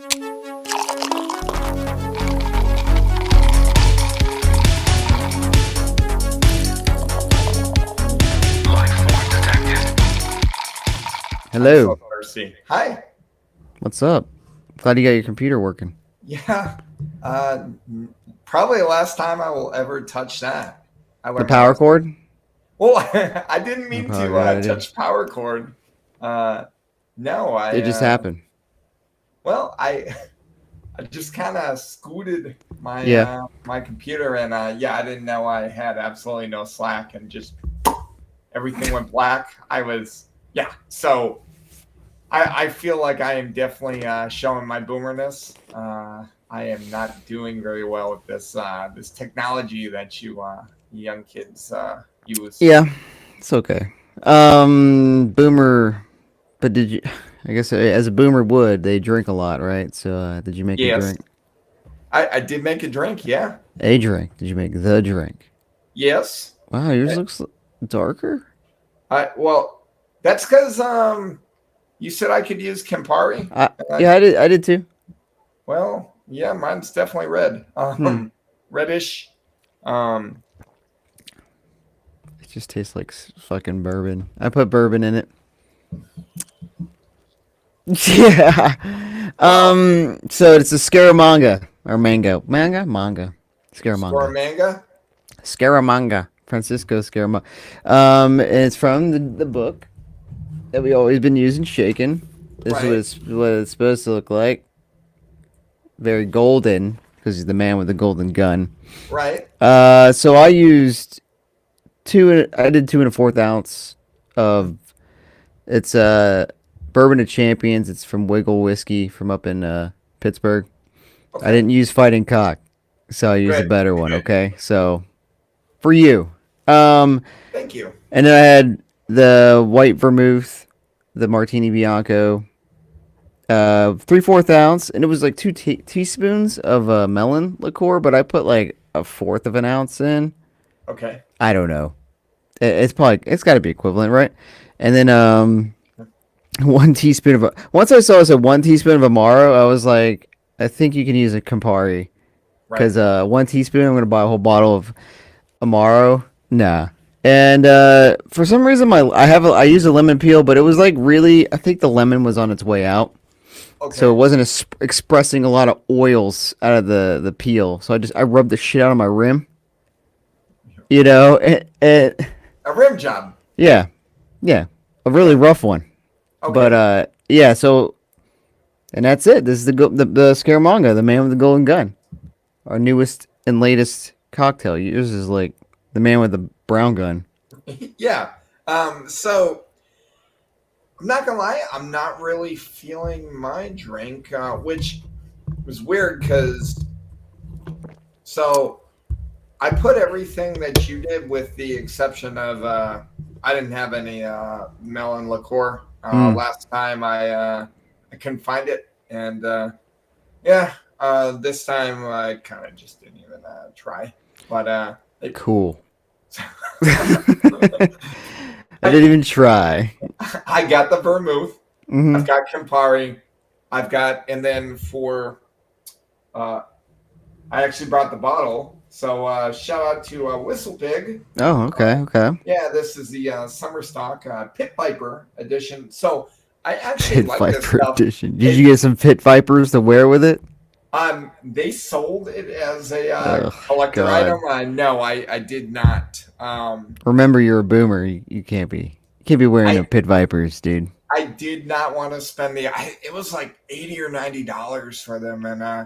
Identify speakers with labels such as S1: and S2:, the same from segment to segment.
S1: I'm
S2: Hello.
S1: so thirsty. Hi.
S2: What's up? Glad you got your computer working.
S1: Yeah. Uh, Probably the last time I will ever touch that. I
S2: The
S1: learned my
S2: power
S1: lesson.
S2: cord?
S1: Well, I didn't
S2: Oh,
S1: mean
S2: probably a
S1: to
S2: good idea.
S1: touch power cord. Uh, no,
S2: It just happened.
S1: well, I just kind of scooted my
S2: Yeah.
S1: my computer, and yeah, I didn't know I had absolutely no slack, and just everything went black. Yeah. So I feel like I am definitely showing my boomerness. I am not doing very well with this technology that you young kids use.
S2: Yeah, it's okay. Boomer, but did you, I guess as a boomer would, they drink a lot, right? So, did you make a
S1: Yes,
S2: drink?
S1: I did make a drink. Yeah.
S2: A drink? Did you make the drink?
S1: Yes.
S2: Wow, yours looks darker.
S1: Well, that's because you said I could use Campari.
S2: I,
S1: And I,
S2: yeah, I did too.
S1: well, yeah, mine's definitely red.
S2: Hmm.
S1: Reddish. Um,
S2: It just tastes like fucking bourbon. I put bourbon in it. Yeah.
S1: well,
S2: So it's a Scaramanga or mango. Manga? Scaramanga.
S1: Scoramanga.
S2: Scaramanga. Francisco Scaramanga. And it's from the book that we always been using, shaken. This is
S1: Right.
S2: what it's supposed to look like. Very golden, because he's the man with the golden gun.
S1: Right.
S2: So I used I did 2 1/4 ounce of, it's Bourbon of Champions. It's from Wiggle Whiskey from up in Pittsburgh. I
S1: Okay.
S2: didn't use Fighting Cock, so I used a
S1: Good.
S2: better one.
S1: Good.
S2: Okay, so for you, um,
S1: Thank you.
S2: and then I had the white vermouth, the Martini Bianco, 3/4 ounce, and it was like two teaspoons of melon liqueur, but I put like a fourth of an ounce in.
S1: Okay.
S2: I don't know. It's got to be equivalent, right? And then 1 teaspoon of once I saw it said 1 teaspoon of Amaro, I was like, I think you can use a Campari,
S1: Right.
S2: because 1 teaspoon, I'm gonna buy a whole bottle of Amaro. Nah. And for some reason, I used a lemon peel, but it was like really, I think the lemon was on its way out, so it
S1: Okay.
S2: wasn't expressing a lot of oils out of the peel. So I rubbed the shit out of my rim, you know.
S1: A rim job.
S2: Yeah, yeah, a really
S1: Yeah.
S2: rough one. But
S1: Okay.
S2: yeah. So, and that's it. This is the Scaramanga, the man with the golden gun, our newest and latest cocktail. Yours is like the man with the brown gun.
S1: Yeah. So I'm not gonna lie, I'm not really feeling my drink, which was weird because so I put everything that you did with the exception of I didn't have any melon liqueur.
S2: Mm.
S1: Last time I couldn't find it, and yeah, this time I kind of just didn't even try. But
S2: Cool. I
S1: I
S2: didn't even try.
S1: I got the vermouth.
S2: Hmm.
S1: I've got Campari. I've got, and then for uh, I actually brought the bottle. So shout out to Whistle Pig.
S2: Oh, okay, okay.
S1: Yeah, this is the summer stock Pit Viper edition. So I actually
S2: Pit
S1: like this
S2: Viper
S1: stuff.
S2: edition. Did you
S1: It
S2: get some Pit Vipers to wear with it?
S1: They sold it as a
S2: Oh
S1: collector item.
S2: God.
S1: No, I did not.
S2: Remember, you're a boomer. You can't be wearing no
S1: I
S2: Pit Vipers, dude.
S1: I did not want to spend it was like $80 or $90 for them, and I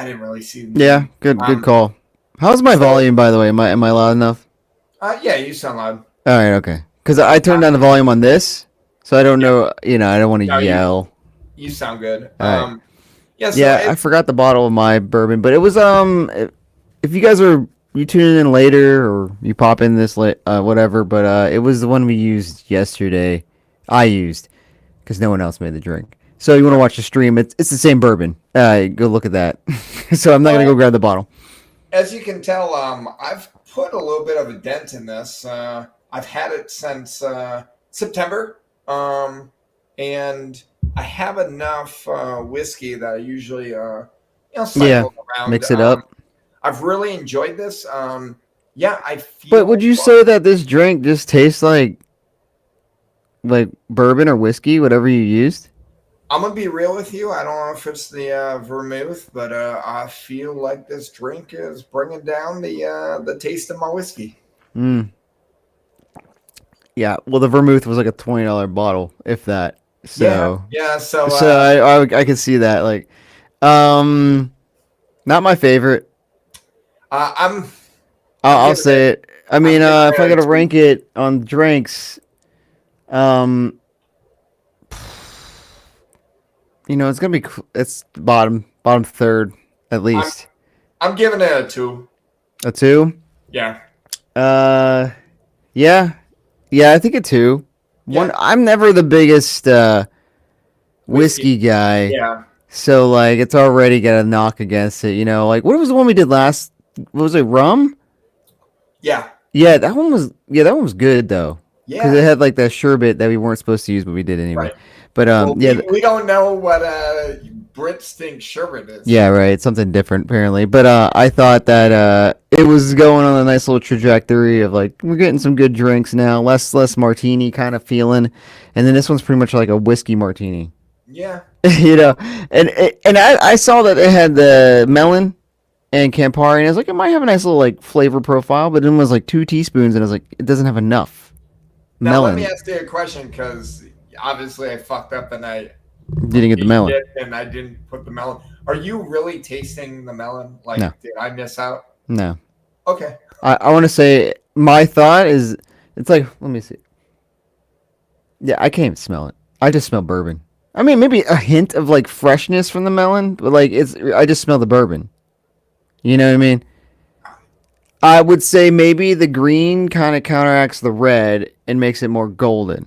S1: didn't really see the
S2: Yeah,
S1: need.
S2: good call. How's my
S1: So
S2: volume, by the way? Am I loud enough?
S1: yeah, you sound loud.
S2: All right, okay. Because I turned down the volume on this, so I don't
S1: Yeah,
S2: know. I don't want to
S1: no,
S2: yell.
S1: you sound good.
S2: All right.
S1: Yeah, so
S2: Yeah, I forgot the bottle of my bourbon, but it was if you guys are you tuning in later or you pop in this late, whatever, but it was the one we used yesterday. I used because no one else made the drink. So you want to watch the stream? It's the same bourbon. Go look at that. So I'm not gonna go
S1: well,
S2: grab the bottle.
S1: as you can tell, I've put a little bit of a dent in this. I've had it since September, and I have enough whiskey that I usually
S2: Yeah,
S1: cycle around.
S2: mix it up.
S1: I've really enjoyed this. Yeah, I
S2: But would
S1: feel.
S2: you say that this drink just tastes like bourbon or whiskey, whatever you used?
S1: I'm gonna be real with you. I don't know if it's the vermouth, but I feel like this drink is bringing down the taste of my whiskey.
S2: Mm. Yeah. Well, the vermouth was like a $20 bottle, if that.
S1: Yeah,
S2: So,
S1: yeah. So
S2: so I could see that. Like, um, not my favorite.
S1: I'm
S2: I'll
S1: giving it.
S2: say it. I
S1: I'm
S2: mean,
S1: giving
S2: if I
S1: it
S2: got
S1: a
S2: to
S1: two.
S2: rank it on drinks, um, it's gonna be it's bottom third at
S1: I'm
S2: least.
S1: I'm giving it a two.
S2: A two.
S1: Yeah,
S2: Uh, yeah, yeah. I think a two. One.
S1: yeah.
S2: I'm never the biggest
S1: Whiskey.
S2: whiskey guy,
S1: Yeah,
S2: so like it's already got a knock against it. Like what was the one we did last? What was it? Rum?
S1: yeah,
S2: Yeah, that one was good though, because it
S1: yeah.
S2: had like that sherbet that we weren't supposed to use, but we did anyway.
S1: Right.
S2: But
S1: Well,
S2: yeah,
S1: we don't know what Brits think sherbet is.
S2: yeah, right. Something different apparently. But I thought that it was going on a nice little trajectory of like we're getting some good drinks now, less martini kind of feeling, and then this one's pretty much like a whiskey martini.
S1: Yeah.
S2: you know, and I saw that it had the melon and Campari, and I was like, it might have a nice little like flavor profile, but it was like 2 teaspoons, and I was like, it doesn't have enough
S1: Now let me
S2: melon.
S1: ask you a question because obviously I fucked up and I
S2: Didn't get the
S1: repeated
S2: melon.
S1: it and I didn't put the melon. Are you really tasting the melon?
S2: No,
S1: Like, did I miss out?
S2: no.
S1: Okay.
S2: I want to say my thought is it's like let me see. Yeah, I can't even smell it. I just smell bourbon. I mean, maybe a hint of like freshness from the melon, but like I just smell the bourbon. You know what I mean? I would say maybe the green kind of counteracts the red and makes it more golden.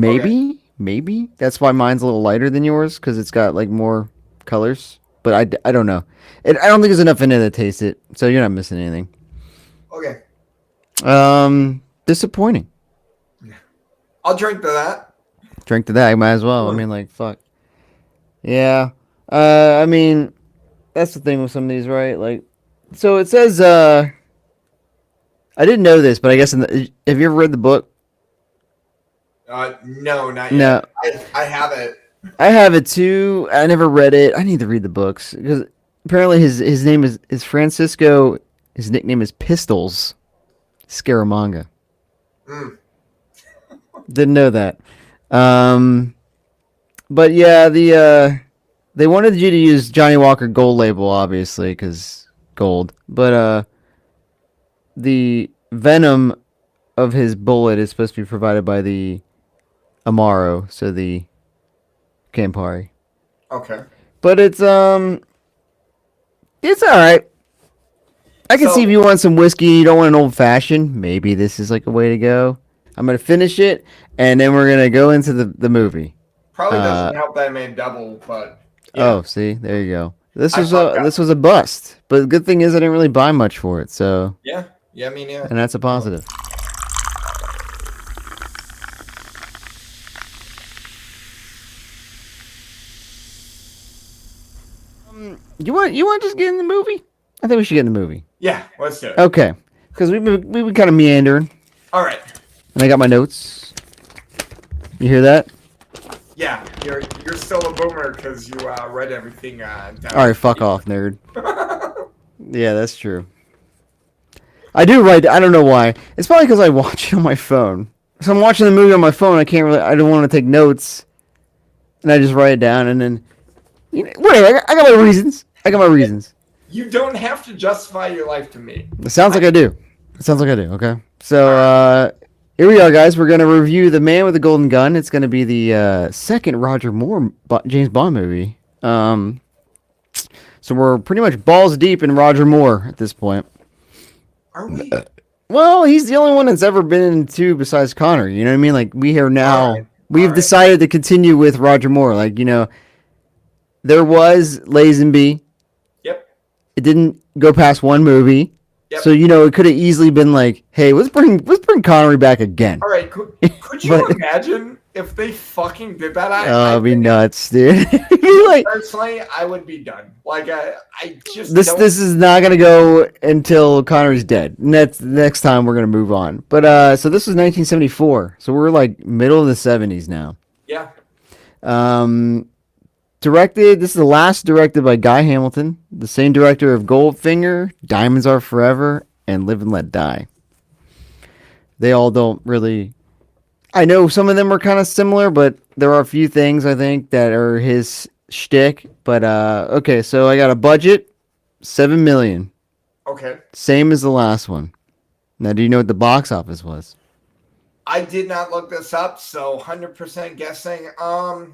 S1: Okay.
S2: Maybe that's why mine's a little lighter than yours because it's got like more colors. But I don't know. I don't think there's enough in it to taste it, so you're not missing anything.
S1: Okay.
S2: Disappointing.
S1: I'll drink to that.
S2: Drink to that, I might as well. I
S1: Hmm.
S2: mean, like fuck. Yeah. I mean, that's the thing with some of these, right? Like, so it says. I didn't know this, but I guess have you ever read the book?
S1: No, not yet.
S2: No,
S1: I have it.
S2: I have it too. I never read it. I need to read the books because apparently his name is Francisco. His nickname is Pistols Scaramanga.
S1: Mm.
S2: Didn't know that. Um, but yeah, they wanted you to use Johnny Walker Gold Label, obviously, because gold. But the venom of his bullet is supposed to be provided by the Amaro, so the Campari.
S1: Okay.
S2: But it's all right. I can see if
S1: So
S2: you want some whiskey, you don't want an old fashioned. Maybe this is like a way to go. I'm gonna finish it, and then we're gonna go into the movie.
S1: probably
S2: Uh
S1: doesn't help that I made double, but yeah,
S2: oh, see, there you go. This
S1: I
S2: was
S1: fucked
S2: a
S1: up.
S2: this was a bust, but the good thing is I didn't really buy much for it, so
S1: Yeah. Yeah, I mean, yeah.
S2: and that's a positive. You want to just get in the movie? I think we should get in the movie.
S1: Yeah, let's do it.
S2: Okay, because we've been kind of meandering,
S1: All right.
S2: and I got my notes. You hear that?
S1: Yeah, you're still a boomer because you read everything down.
S2: All right, fuck off, nerd. Yeah, that's true. I do write. I don't know why. It's probably because I watch it on my phone. So I'm watching the movie on my phone. I can't really. I don't want to take notes, and I just write it down, and then whatever. I got my reasons. I got my reasons.
S1: You don't have to justify your life to me.
S2: It sounds like I do. It sounds like I do. Okay. So
S1: All right.
S2: here we are, guys. We're gonna review The Man with the Golden Gun. It's gonna be the second Roger Moore James Bond movie. So we're pretty much balls deep in Roger Moore at this point.
S1: Are we?
S2: Well, he's the only one that's ever been in two besides Connor. You know what I mean? Like we are
S1: All
S2: now.
S1: right. All
S2: We've
S1: right.
S2: decided to continue with Roger Moore. Like there was Lazenby.
S1: Yep.
S2: It didn't go past one movie. So
S1: Yep.
S2: it could have easily been like, hey, let's bring Connery back again.
S1: All right. Could you
S2: But
S1: imagine if they fucking did that? I
S2: it'd be
S1: think
S2: nuts, dude.
S1: me
S2: Like
S1: personally, I would be done. Like I just
S2: this
S1: don't.
S2: this is not gonna go until Connery's dead. Next time we're gonna move on. But so this was 1974. So we're like middle of the 70s now.
S1: Yeah.
S2: Um, directed. This is the last directed by Guy Hamilton, the same director of Goldfinger, Diamonds Are Forever, and Live and Let Die. They all don't really. I know some of them are kind of similar, but there are a few things I think that are his shtick. But okay, so I got a budget, 7 million,
S1: Okay.
S2: same as the last one. Now, do you know what the box office was?
S1: I did not look this up, so 100% guessing. I'm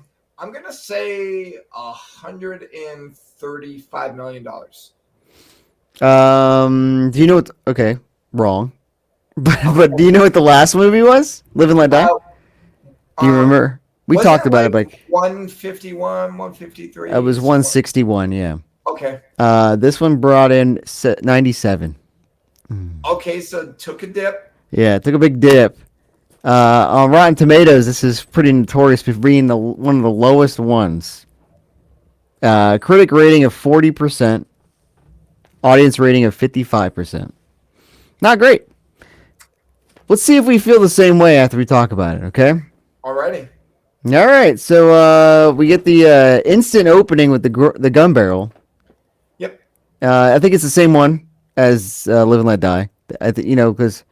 S1: gonna say $135 million.
S2: Do you know what? Okay, wrong. But do
S1: Okay.
S2: you know what the last movie was? Live and Let Die.
S1: Uh,
S2: Do you
S1: um,
S2: remember? We
S1: was
S2: talked
S1: it
S2: about it,
S1: like
S2: like
S1: 151,
S2: it
S1: 153?
S2: was 161. Yeah.
S1: Okay.
S2: This one brought in 97.
S1: Okay, so took a dip.
S2: Yeah, it took a big dip. On Rotten Tomatoes, this is pretty notorious for being one of the lowest ones. Critic rating of 40%, audience rating of 55%. Not great. Let's see if we feel the same way after we talk about it, okay?
S1: Alrighty.
S2: All right, so we get the instant opening with the gun barrel.
S1: Yep.
S2: I think it's the same one as Live and Let Die. Because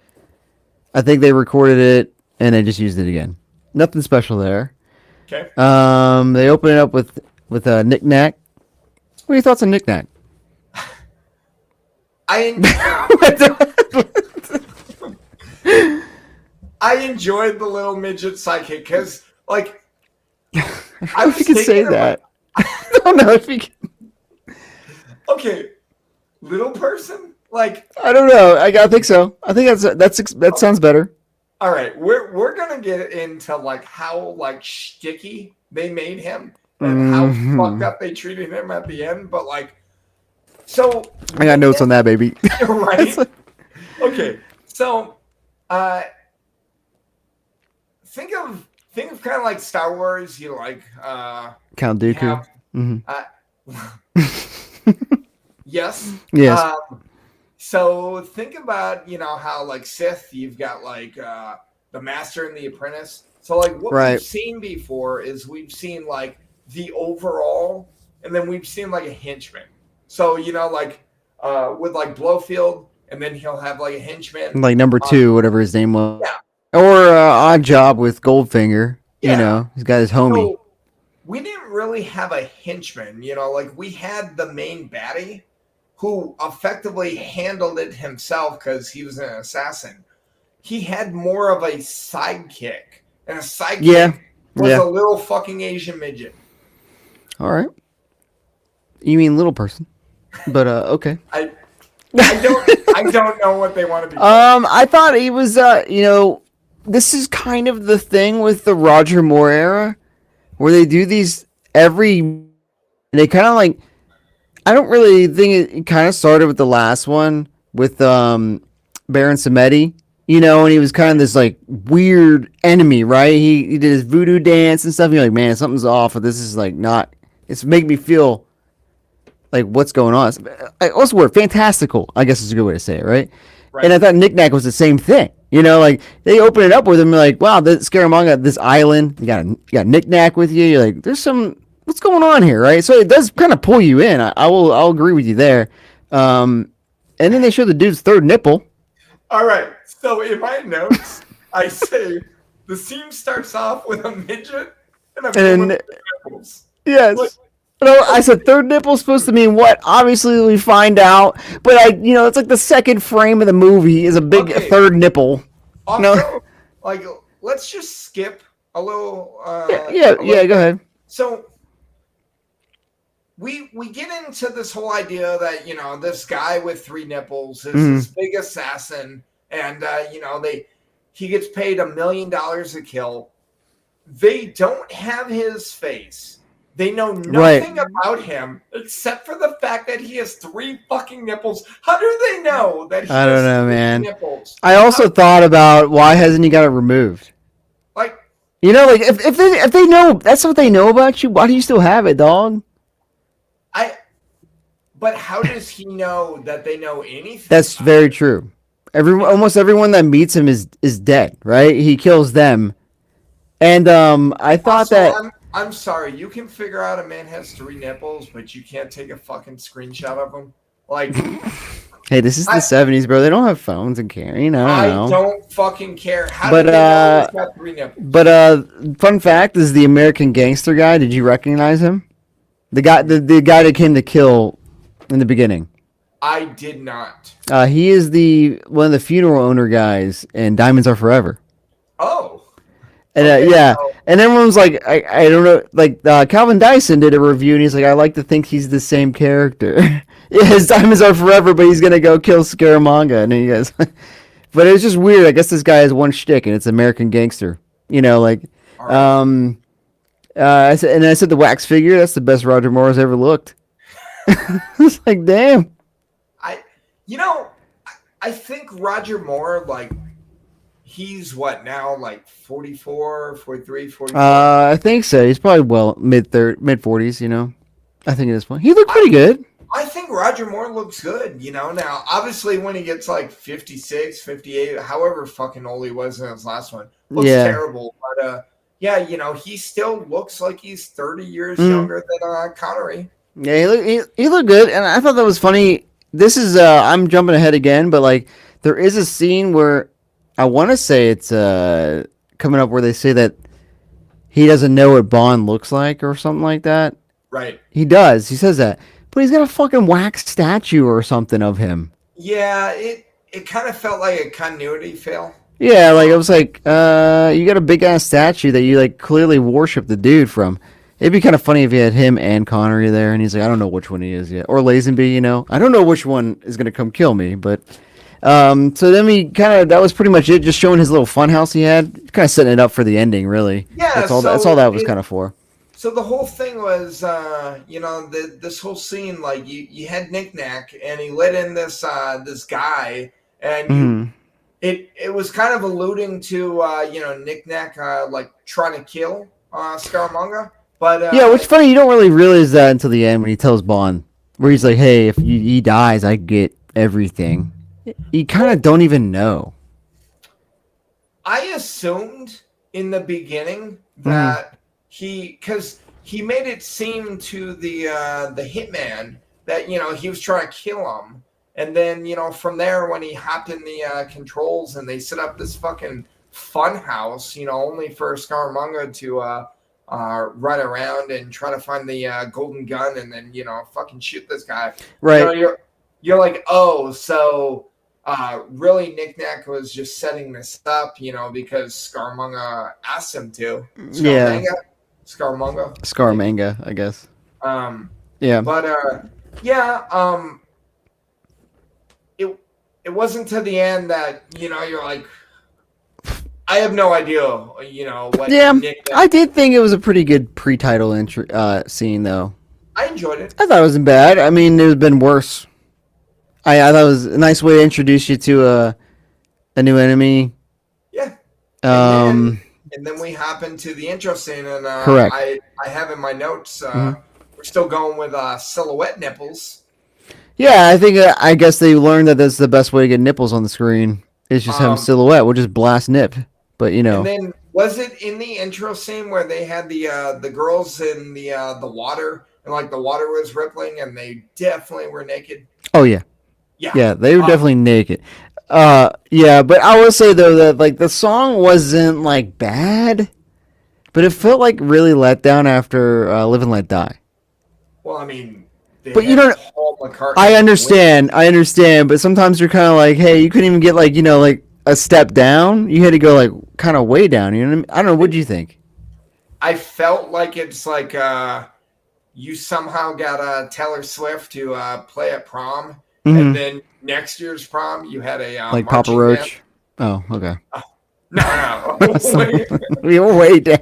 S2: I think they recorded it and they just used it again. Nothing special there.
S1: Okay.
S2: They open it up with a knick-knack. What are your thoughts on knick-knack?
S1: I enjoyed the little midget sidekick because, like,
S2: I
S1: I
S2: don't know if
S1: was
S2: you can say
S1: thinking of,
S2: that.
S1: like,
S2: I don't know if you can.
S1: okay, little person, like,
S2: I don't know. I think so. I think that sounds better.
S1: all right, we're gonna get into like how like sticky they made him and how fucked
S2: Mhm.
S1: up they treated him at the end, but like, so
S2: I got notes on that, baby.
S1: right? Okay, so uh, think of kind of like Star Wars. You like
S2: Count
S1: you
S2: Dooku.
S1: have
S2: Hmm.
S1: uh, yes.
S2: Yes.
S1: So think about how like Sith, you've got like the Master and the Apprentice. So like what we've
S2: Right.
S1: seen before is we've seen like the overall, and then we've seen like a henchman. So like with like Blowfield, and then he'll have like a henchman.
S2: Like number
S1: Uh,
S2: two, whatever his name was.
S1: yeah,
S2: Or Odd Job with Goldfinger.
S1: yeah.
S2: He's got his homie.
S1: So we didn't really have a henchman. Like we had the main baddie who effectively handled it himself because he was an assassin. He had more of a sidekick, and a
S2: Yeah.
S1: sidekick was
S2: Yeah.
S1: a little fucking Asian midget.
S2: All right. You mean little person? But okay.
S1: I don't know what they want to be called.
S2: I thought he was this is kind of the thing with the Roger Moore era where they do these every they kind of like I don't really think it kind of started with the last one with Baron Samedi, and he was kind of this like weird enemy, right? He did his voodoo dance and stuff. You're like, man, something's off. But this is like not. It's making me feel like what's going on. Also, word fantastical, I guess is a good way to say it, right? And
S1: Right.
S2: I thought Knick Knack was the same thing. Like they open it up with him, like, wow, the Scaramanga, this island, you got Knick Knack with you. You're like, there's some what's going on here, right? So it does kind of pull you in. I'll agree with you there. And then they show the dude's third nipple.
S1: All right. So in my notes, I say the scene starts off with a midget and a woman
S2: And
S1: with nipples. Like,
S2: yes. No, I said third nipple supposed to mean what? Obviously, we find out. But it's like the second frame of the movie is a big
S1: okay.
S2: third nipple.
S1: Also, like, let's just skip a little.
S2: Yeah. Go ahead.
S1: So we get into this whole idea that this guy with three nipples is this big assassin, and he gets paid $1 million a kill. They don't have his face. They know
S2: Right.
S1: nothing about him except for the fact that he has 3 fucking nipples. How do they know that he
S2: I don't
S1: has
S2: know,
S1: 3
S2: man.
S1: nipples?
S2: I
S1: How,
S2: also thought about why hasn't he got it removed?
S1: like,
S2: You know, like if they know that's what they know about you, why do you still have it, dog?
S1: I. But how does he know that they know anything
S2: That's
S1: about
S2: very
S1: him?
S2: true.
S1: Like,
S2: Almost everyone that meets him is dead, right? He kills them, and I thought
S1: also,
S2: that
S1: I'm sorry. You can figure out a man has 3 nipples, but you can't take a fucking screenshot of them. Like,
S2: hey, this is the
S1: I
S2: '70s, bro. They don't have phones and carrying. I don't
S1: I
S2: know.
S1: don't fucking care. How do
S2: But
S1: they know he's got 3 nipples?
S2: but fun fact is the American Gangster guy. Did you recognize him? The guy that came to kill in the beginning.
S1: I did not.
S2: He is the one of the funeral owner guys in Diamonds Are Forever.
S1: Oh,
S2: And
S1: okay.
S2: yeah,
S1: So
S2: and everyone's like, I don't know, like Calvin Dyson did a review, and he's like, I like to think he's the same character. Yeah, his diamonds are forever, but he's gonna go kill Scaramanga, and he goes, but it's just weird. I guess this guy has one shtick, and it's American Gangster. You know, like,
S1: all right.
S2: um, I said the wax figure. That's the best Roger Moore's ever looked. It's like, damn.
S1: I, you know, I think Roger Moore, like, he's what now, like 44, 43, 44.
S2: I think so. He's probably mid 40s. You know, I think at this point he looked
S1: I,
S2: pretty good.
S1: I think Roger Moore looks good, Now, obviously, when he gets like 56, 58, however fucking old he was in his last one, looks
S2: Yeah.
S1: terrible. But, yeah, he still looks like he's 30 years
S2: Mm.
S1: younger than Connery.
S2: Yeah, he looked good, and I thought that was funny. This is I'm jumping ahead again, but like there is a scene where I want to say it's coming up where they say that he doesn't know what Bond looks like or something like that.
S1: Right.
S2: He does. He says that, but he's got a fucking wax statue or something of him.
S1: Yeah, it kind of felt like a continuity fail.
S2: Yeah, like I was like, you got a big ass statue that you like clearly worship the dude from. It'd be kind of funny if you had him and Connery there, and he's like, I don't know which one he is yet, or Lazenby, I don't know which one is gonna come kill me, but so then we kind of that was pretty much it, just showing his little fun house he had, kind of setting it up for the ending, really.
S1: Yeah,
S2: That's all that was kind of for.
S1: so the whole thing was, this whole scene, like you had Nick Nack, and he let in this guy, and
S2: Hmm.
S1: it was kind of alluding to Nick Nack like trying to kill Scaramanga, but
S2: Yeah, which funny you don't really realize that until the end when he tells Bond, where he's like, "Hey, if he dies, I get everything." You kind of don't even know.
S1: I assumed in the beginning
S2: Mm.
S1: that because he made it seem to the hitman that he was trying to kill him, and then from there when he hopped in the controls and they set up this fucking fun house, only for Scaramanga to run around and try to find the golden gun and then fucking shoot this guy.
S2: Right.
S1: You're like, oh, so really Nick Nack was just setting this up, because Scaramanga asked him to.
S2: Yeah.
S1: Scaramanga.
S2: Scaramanga, I guess.
S1: Um,
S2: Yeah.
S1: but yeah, it it wasn't to the end that you're like, I have no idea, what
S2: Yeah,
S1: Nick.
S2: I did think it was a pretty good pre-title intro scene, though.
S1: I enjoyed it.
S2: I thought it wasn't bad. I mean, there's been worse. I thought it was a nice way to introduce you to a new enemy.
S1: Yeah.
S2: Um,
S1: And then we hop into the intro scene, and
S2: Correct.
S1: I have in my notes.
S2: Mhm.
S1: We're still going with silhouette nipples.
S2: Yeah, I guess they learned that that's the best way to get nipples on the screen. Is just have 'em silhouette. We'll just blast nip, but
S1: And then was it in the intro scene where they had the girls in the water and like the water was rippling and they definitely were naked?
S2: Oh yeah,
S1: Yeah.
S2: yeah, they were definitely naked. Yeah, but I will say though that like the song wasn't like bad, but it felt like really let down after "Live and Let Die."
S1: Well, I mean, they
S2: But you
S1: had
S2: don't.
S1: Paul McCartney.
S2: I understand, but sometimes you're kind of like, hey, you couldn't even get like like a step down. You had to go like kind of way down. You know what I mean? I don't know. What do you think?
S1: I felt like it's like you somehow got Taylor Swift to play at prom, and then next year's prom you had a
S2: Like Papa
S1: marching
S2: Roach. Oh, okay.
S1: band. No,
S2: We were way down.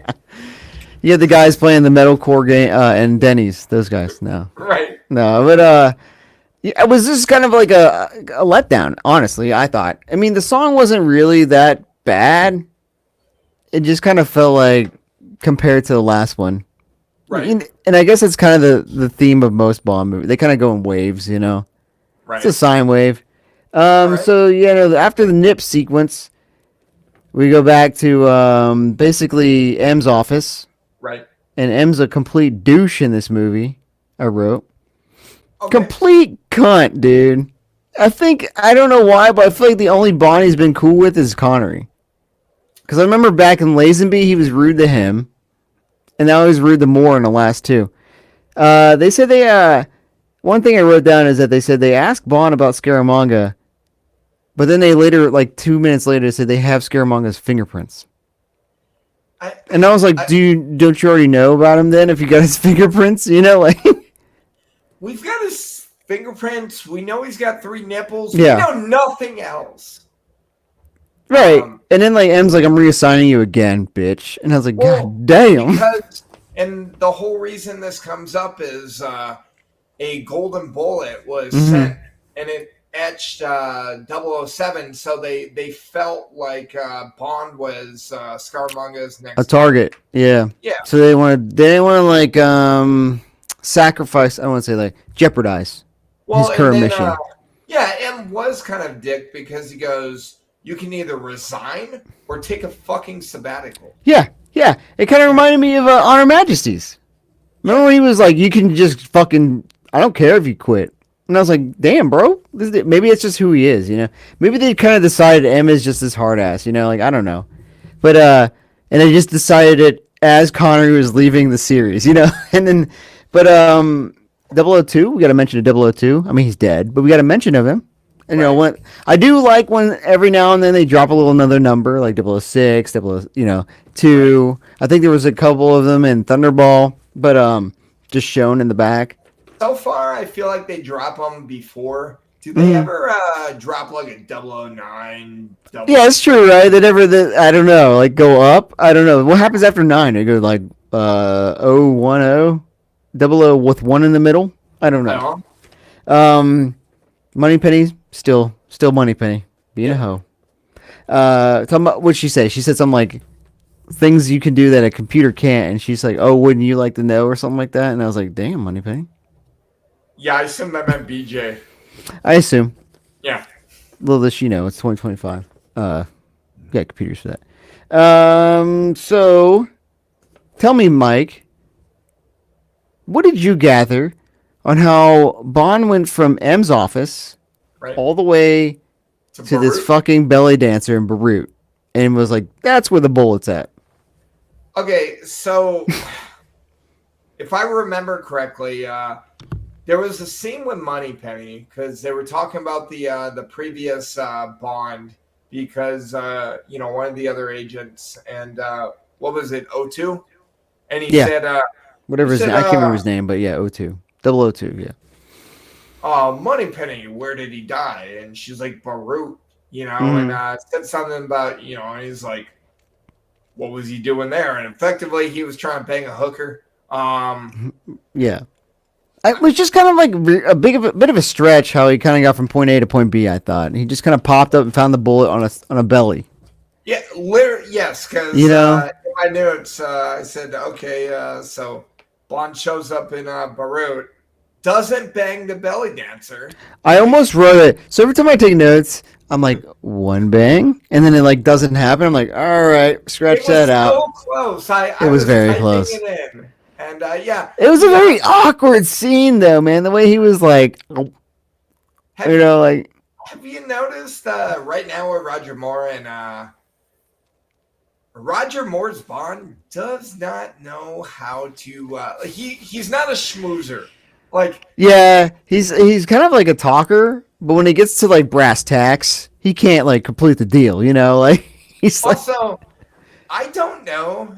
S2: Yeah, the guys playing the metalcore game and Denny's. Those guys. No,
S1: Right.
S2: no, but yeah, it was just kind of like a letdown. Honestly, I thought. I mean, the song wasn't really that bad. It just kind of felt like compared to the last one.
S1: Right.
S2: And I guess it's kind of the theme of most Bond movies. They kind of go in waves, you know. It's a
S1: Right.
S2: sine wave.
S1: All right.
S2: So you know, after the nip sequence, we go back to basically M's office,
S1: Right.
S2: and M's a complete douche in this movie. I wrote
S1: Okay.
S2: complete cunt, dude. I don't know why, but I feel like the only Bond he's been cool with is Connery. Because I remember back in Lazenby, he was rude to him, and now he's rude to Moore in the last two. They said one thing I wrote down is that they said they asked Bond about Scaramanga, but then they later, like 2 minutes later, said they have Scaramanga's fingerprints.
S1: I,
S2: And I was like,
S1: I
S2: don't you already know about him then? If you got his fingerprints, you know, like
S1: we've got his fingerprints. We know he's got 3 nipples. We
S2: yeah,
S1: know nothing else.
S2: right.
S1: Um,
S2: And then like M's like, I'm reassigning you again, bitch. And I was like,
S1: well,
S2: God damn.
S1: because and the whole reason this comes up is a golden bullet was
S2: Mm-hmm.
S1: sent and it etched 007, so they felt like Bond was Scaramanga's
S2: A
S1: next target.
S2: target, yeah.
S1: Yeah.
S2: So they didn't want to like sacrifice. I want to say like jeopardize his
S1: Well, and
S2: current
S1: then
S2: mission.
S1: yeah, M was kind of dick because he goes, you can either resign or take a fucking sabbatical.
S2: Yeah, yeah. It kind of reminded me of Honor Majesties. Remember when he was like, "You can just fucking, I don't care if you quit." And I was like, "Damn, bro, maybe it's just who he is, you know? Maybe they kind of decided M is just this hard ass, you know? Like I don't know, but and they just decided it as Connery was leaving the series, you know? And then, but 002, we got to mention a 002. I mean, he's dead, but we got to mention of him. And, you know,
S1: Right.
S2: when I do like when every now and then they drop a little another number like 006, 00, you know,
S1: Right.
S2: 2. I think there was a couple of them in Thunderball, but just shown in the back.
S1: So far, I feel like they drop them before. Do they
S2: Mhm.
S1: ever drop like a 009,
S2: Yeah, it's true,
S1: 010?
S2: right? They never, I don't know, like go up. I don't know. What happens after 9? They go like 010, 00 with 1 in the middle. I don't
S1: I
S2: know.
S1: don't know.
S2: Money pennies, still money penny. Being a
S1: Yeah.
S2: hoe. Talking about what'd she say? She said something like things you can do that a computer can't, and she's like, "Oh, wouldn't you like to know?" or something like that. And I was like, "Damn, money penny."
S1: Yeah, I assume that meant BJ.
S2: I assume.
S1: Yeah.
S2: Little does she know, it's 2025. Got computers for that. So tell me, Mike, what did you gather on how Bond went from M's office
S1: Right.
S2: all the way to this
S1: Baruch.
S2: fucking belly dancer in Beirut, and was like, "That's where the bullet's at."
S1: Okay, so if I remember correctly, there was a scene with Moneypenny because they were talking about the previous Bond because one of the other agents and what was it, O2? And he
S2: Yeah,
S1: said
S2: whatever
S1: he
S2: his
S1: said
S2: name. I can't remember his name, but yeah, 02. 002, yeah.
S1: Moneypenny, where did he die? And she's like, Beirut, and
S2: Mm,
S1: said something about, and he's like, what was he doing there? And effectively, he was trying to bang a hooker.
S2: yeah. It was just kind of like a bit of a stretch how he kind of got from point A to point B. I thought he just kind of popped up and found the bullet on a belly.
S1: Yeah, literally, yes, because
S2: You know,
S1: in my notes, I said, okay, so Bond shows up in Beirut, doesn't bang the belly dancer.
S2: I almost wrote it. So every time I take notes, I'm like one bang, and then it like doesn't happen. I'm like, all right, scratch
S1: It was
S2: that out.
S1: so close. I
S2: It was
S1: was
S2: very
S1: typing
S2: close.
S1: it in. And yeah,
S2: It was a very awkward scene, though, man. The way he was like, you
S1: have,
S2: know, like
S1: have you noticed right now with Roger Moore and Roger Moore's Bond does not know how to. He's not a schmoozer. Like
S2: yeah, he's kind of like a talker, but when he gets to like brass tacks, he can't like complete the deal. You know, like he's like,
S1: also, I don't know.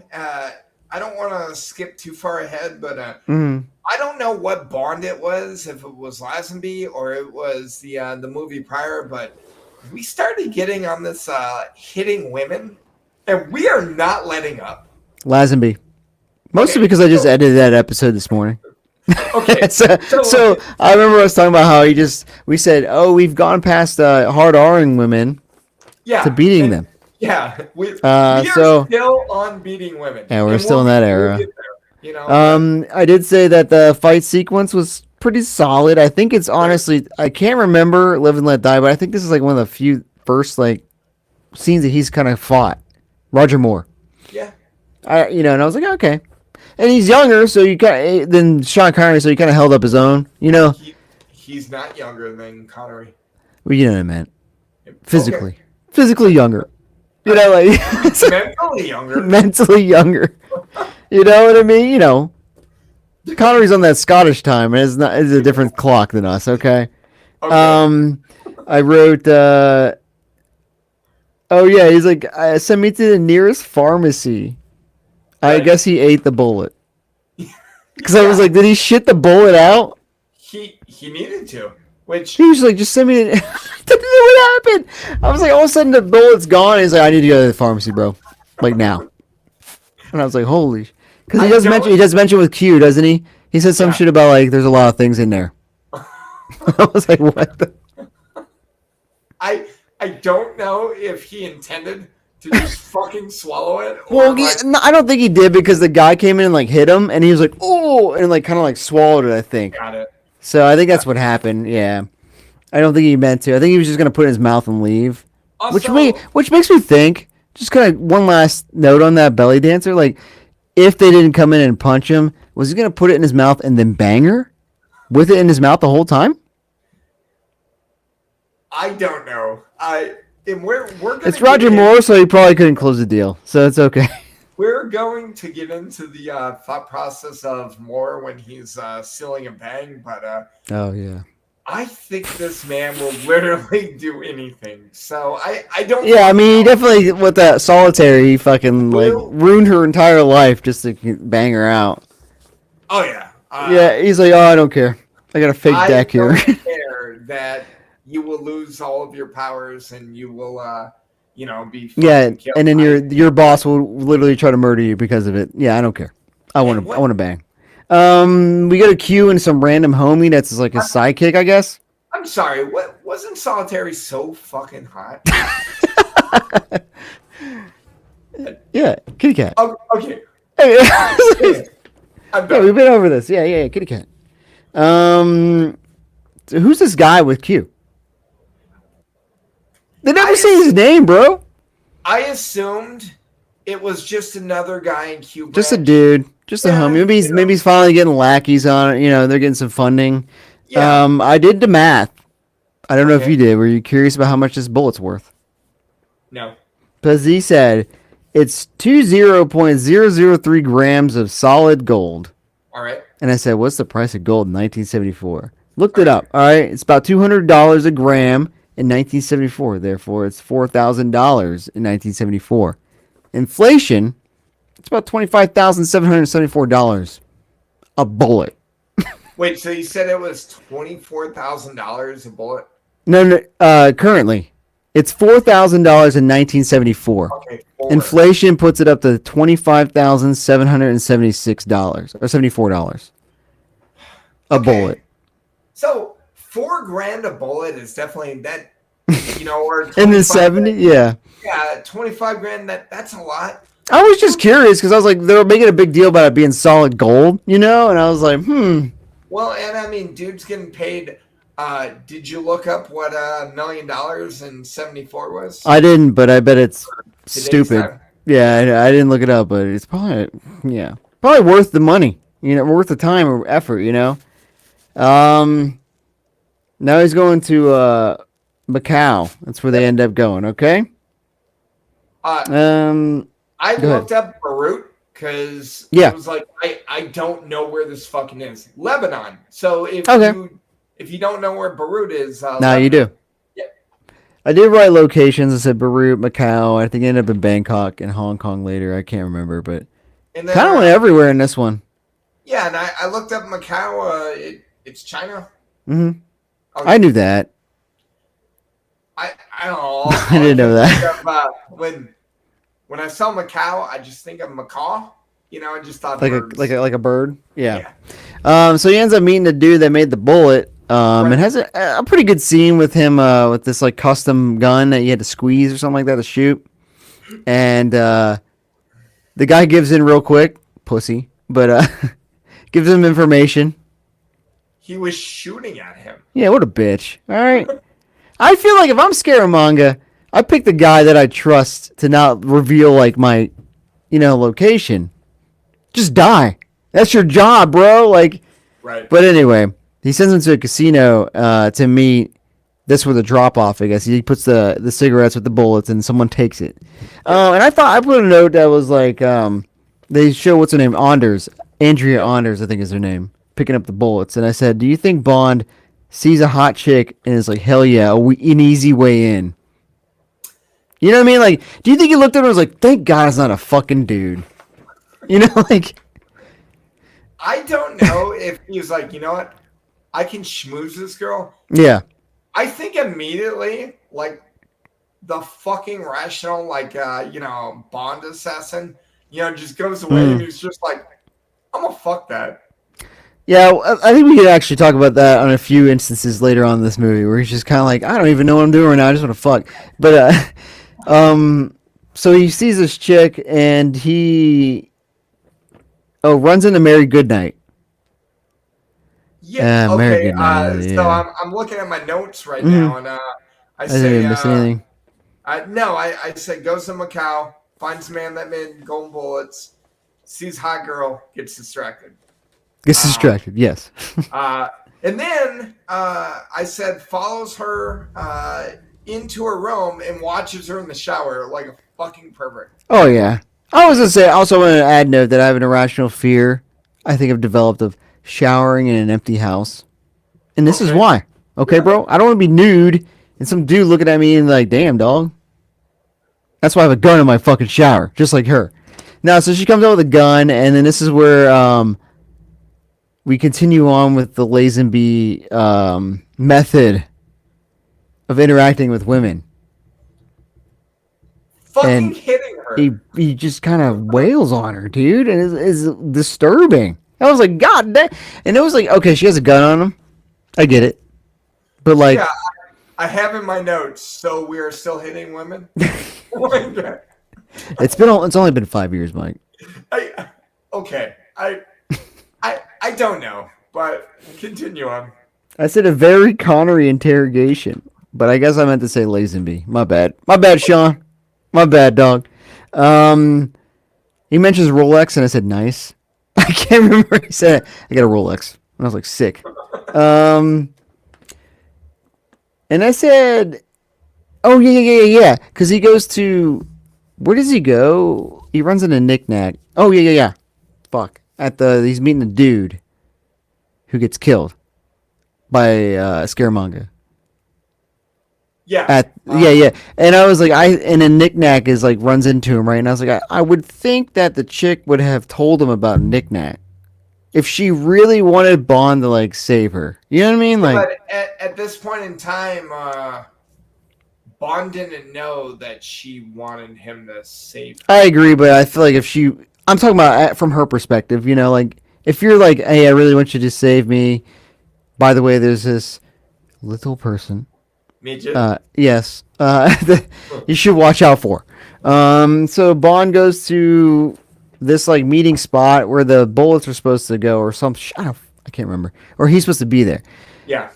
S1: I don't want to skip too far ahead, but
S2: mm,
S1: I don't know what Bond it was. If it was Lazenby or it was the movie prior, but we started getting on this hitting women, and we are not letting up.
S2: Lazenby. Mostly because I just edited that episode this morning.
S1: Okay.
S2: So I remember I was talking about how we said, oh, we've gone past hard R'ing women
S1: yeah,
S2: to beating
S1: and
S2: them.
S1: yeah, we are
S2: So
S1: still on beating women.
S2: yeah, we're
S1: and
S2: still in that era.
S1: We'll get there, you know.
S2: I did say that the fight sequence was pretty solid. I think it's honestly, I can't remember Live and Let Die, but I think this is like one of the few first like scenes that he's kind of fought Roger Moore.
S1: Yeah.
S2: And I was like, okay. And he's younger, so you than Sean Connery, so he kind of held up his own.
S1: He's not younger than Connery.
S2: Well, you know what I meant.
S1: Okay.
S2: Physically younger. Like
S1: mentally younger.
S2: Mentally younger. You know what I mean? Connery's on that Scottish time, and it's a different clock than us. Okay. I wrote. Oh yeah, he's like, send me to the nearest pharmacy. I guess he ate the bullet. Because I was like, did he shit the bullet out?
S1: He needed to. Which
S2: he was like, just send me. What happened? I was like, all of a sudden the bullet's gone. He's like, I need to go to the pharmacy, bro, like now. And I was like, holy. Because he does mention with Q, doesn't he? He said some shit about like, there's a lot of things in there. I was like, what the?
S1: I don't know if he intended to just fucking swallow it.
S2: Well, I don't think he did because the guy came in and like hit him, and he was like, oh, and like kind of like swallowed it. I think.
S1: Got it.
S2: So I think that's what happened. Yeah, I don't think he meant to. I think he was just gonna put it in his mouth and leave. Also, which makes me think. Just kind of one last note on that belly dancer. Like, if they didn't come in and punch him, was he gonna put it in his mouth and then bang her with it in his mouth the whole time?
S1: I don't know. We're gonna
S2: it's Roger Moore, so he probably couldn't close the deal, so it's okay.
S1: We're going to get into the thought process of Moore when he's sealing a bang, but
S2: oh yeah,
S1: I think this man will literally do anything. So I don't.
S2: Yeah, I mean, he definitely with that solitary, he fucking like ruined her entire life just to bang her out.
S1: Oh yeah.
S2: Yeah, he's like, oh, I don't care. I got a fake deck here.
S1: I don't care that you will lose all of your powers and you will, be killed.
S2: And then your boss will literally try to murder you because of it. Yeah, I don't care. I want to bang. We got a Q and some random homie that's like a sidekick, I guess.
S1: I'm sorry. What wasn't solitary so fucking hot?
S2: Yeah, kitty cat.
S1: Oh, okay.
S2: Yeah, we've been over this. Yeah, kitty cat. So who's this guy with Q? They never say his name, bro.
S1: I assumed it was just another guy in Q branch.
S2: Just a dude. Just a homie. Maybe he's finally getting lackeys on it. They're getting some funding. Yeah. I did the math. I don't know if you did. Were you curious about how much this bullet's worth?
S1: No.
S2: Because he said it's 20.003 grams of solid gold.
S1: All right.
S2: And I said, what's the price of gold in 1974? Looked it up. All right. It's about $200 a gram in 1974. Therefore, it's $4,000 in 1974. Inflation, it's about $25,774 a bullet.
S1: Wait, so you said it was $24,000 a bullet?
S2: No, currently. It's $4,000 in 1974.
S1: Okay,
S2: inflation puts it up to $25,776 or $74 a bullet.
S1: So $4,000 a bullet is definitely that, or
S2: in the 70s, yeah.
S1: Yeah, $25,000. That's a lot.
S2: I was just curious because I was like, they were making a big deal about it being solid gold, and I was like,
S1: Well, and I mean, dude's getting paid. Did you look up what $1 million in 74 was?
S2: I didn't, but I bet it's stupid. Time. Yeah, I didn't look it up, but it's probably worth the money. Worth the time or effort. Now he's going to Macau. That's where they end up going. Okay.
S1: I looked up Beirut because it was like I don't know where this fucking is. Lebanon. So if you don't know where Beirut is,
S2: now you do.
S1: Yeah.
S2: I did write locations. I said Beirut, Macau. I think it ended up in Bangkok and Hong Kong later. I can't remember, but kind of went everywhere in this one.
S1: Yeah, and I looked up Macau. It's China.
S2: Mm-hmm. Okay. I knew that.
S1: I don't know.
S2: I didn't know that.
S1: When I saw Macau, I just think of macaw. I just thought
S2: like
S1: birds.
S2: a bird. Yeah.
S1: Yeah.
S2: So he ends up meeting the dude that made the bullet. And
S1: Right.
S2: has a pretty good scene with him with this like custom gun that you had to squeeze or something like that to shoot. And the guy gives in real quick, pussy, but gives him information.
S1: He was shooting at him.
S2: Yeah, what a bitch. All right. I feel like if I'm Scaramanga, I pick the guy that I trust to not reveal like my, location. Just die. That's your job, bro. Like,
S1: Right.
S2: but anyway, he sends him to a casino to meet. This with a drop off, I guess. He puts the cigarettes with the bullets, and someone takes it. And I put a note that was like, they show what's her name, Andrea Anders, I think is her name, picking up the bullets, and I said, do you think Bond sees a hot chick and is like, hell yeah, an easy way in? You know what I mean? Like, do you think he looked at her and was like, thank God it's not a fucking dude? Like.
S1: I don't know if he was like, you know what? I can schmooze this girl.
S2: Yeah.
S1: I think immediately, like the fucking rational, like Bond assassin, just goes away and he's just like, I'm gonna fuck that.
S2: Yeah, I think we could actually talk about that on a few instances later on in this movie where he's just kind of like, I don't even know what I'm doing right now. I just want to fuck. But, so he sees this chick and he, runs into Mary Goodnight.
S1: Yeah.
S2: Mary
S1: Okay.
S2: Goodnight.
S1: So
S2: Yeah.
S1: I'm looking at my notes right now, and I
S2: I didn't
S1: say,
S2: even miss anything.
S1: no, I say goes to Macau, finds a man that made golden bullets, sees hot girl, gets distracted.
S2: Gets distracted. Yes.
S1: And then I said follows her into her room and watches her in the shower like a fucking pervert.
S2: Oh yeah. I was gonna say. Also, want to add note that I have an irrational fear. I think I've developed of showering in an empty house, and this is
S1: Okay.
S2: why. Okay, bro. I don't want to be nude and some dude looking at me and like, damn, dog. That's why I have a gun in my fucking shower, just like her. Now, so she comes out with a gun, and then this is where we continue on with the Lazenby method of interacting with women.
S1: Fucking
S2: And
S1: hitting her.
S2: he just kind of wails on her, dude, and it's disturbing. I was like, God damn. And it was like, okay, she has a gun on him. I get it. But like,
S1: Yeah, I have in my notes. So we are still hitting women.
S2: it's only been 5 years, Mike.
S1: Okay. I don't know, but continue on.
S2: I said a very Connery interrogation, but I guess I meant to say Lazenby. My bad. My bad, Sean. My bad, dog. He mentions Rolex, and I said nice. I can't remember. He said I got a Rolex, and I was like sick. And I said, oh yeah, because he goes to, where does he go? He runs into Knick Knack. Oh yeah. Fuck. He's meeting a dude who gets killed by Scaramanga.
S1: Yeah.
S2: Yeah. And I was like, and then Knick Knack is like runs into him, right? And I was like, I would think that the chick would have told him about Knick Knack if she really wanted Bond to like save her. You know what I mean? Like,
S1: but at this point in time, Bond didn't know that she wanted him to save her.
S2: I agree, but I feel like I'm talking about from her perspective, like if you're like, hey, I really want you to save me. By the way, there's this little person.
S1: Midget.
S2: Yes. That you should watch out for. So Bond goes to this like meeting spot where the bullets are supposed to go, or some. I can't remember. Or he's supposed to be there.
S1: Yeah.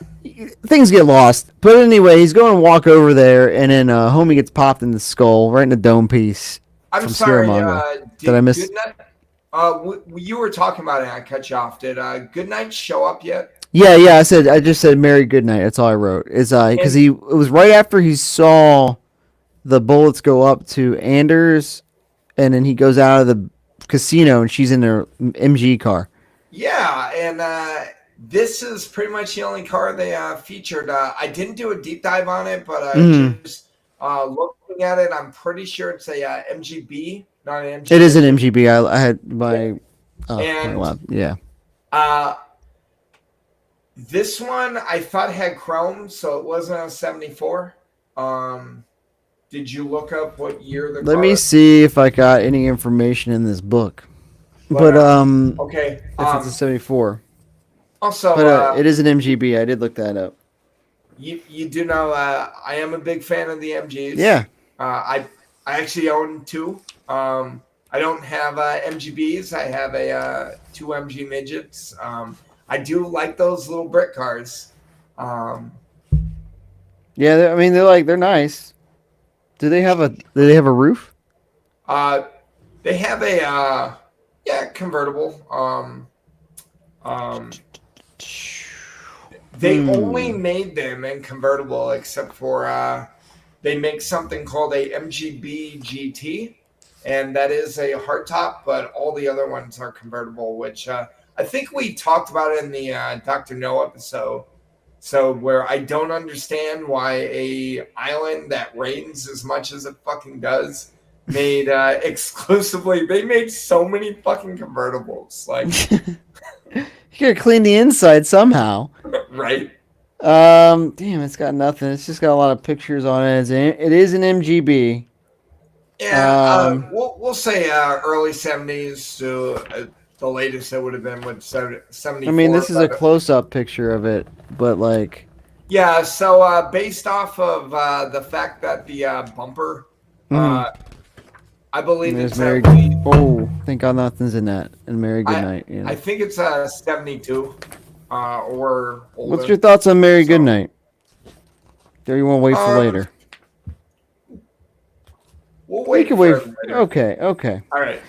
S2: Things get lost, but anyway, he's going to walk over there, and then homie gets popped in the skull, right in the dome piece.
S1: I'm sorry.
S2: Did I miss?
S1: You were talking about it. I cut you off. Did Goodnight show up yet?
S2: Yeah. I just said Mary Goodnight. That's all I wrote. Is because it was right after he saw the bullets go up to Anders, and then he goes out of the casino, and she's in their MG car.
S1: Yeah, and this is pretty much the only car they featured. I didn't do a deep dive on it, but just looking at it, I'm pretty sure it's a MGB, not an MGB.
S2: It is an MGB. I had my yeah.
S1: This one I thought had chrome, so it wasn't a 74. Did you look up what year the car?
S2: Let me see if I got any information in this book. But
S1: Okay.
S2: if it's a 74.
S1: Also,
S2: But it is an MGB. I did look that up.
S1: you do know I am a big fan of the MGs.
S2: Yeah.
S1: I actually own two. I don't have MGBs. I have two MG midgets. I do like those little brick cars.
S2: Yeah, I mean they're nice. Do they have a roof?
S1: They have a convertible. They only made them in convertible, except for they make something called a MGB GT, and that is a hardtop, but all the other ones are convertible, which I think we talked about in the Dr. No episode. So where I don't understand why a island that rains as much as it fucking does made exclusively. They made so many fucking convertibles, like
S2: You gotta clean the inside somehow.
S1: right.
S2: Damn, it's got nothing. It's just got a lot of pictures on it. It is an MGB.
S1: Yeah, we'll say early 70s to the latest it would have been with 74.
S2: I mean, this is a close-up picture of it, but like.
S1: Yeah, so based off of the fact that the bumper, I believe
S2: There's
S1: it's
S2: Mary. Oh, thank God nothing's in that. And Mary Goodnight. Yeah.
S1: I think it's 72 or older.
S2: What's your thoughts on Mary Goodnight? Or you want to wait for later?
S1: We'll wait.
S2: We can wait. Okay.
S1: All right.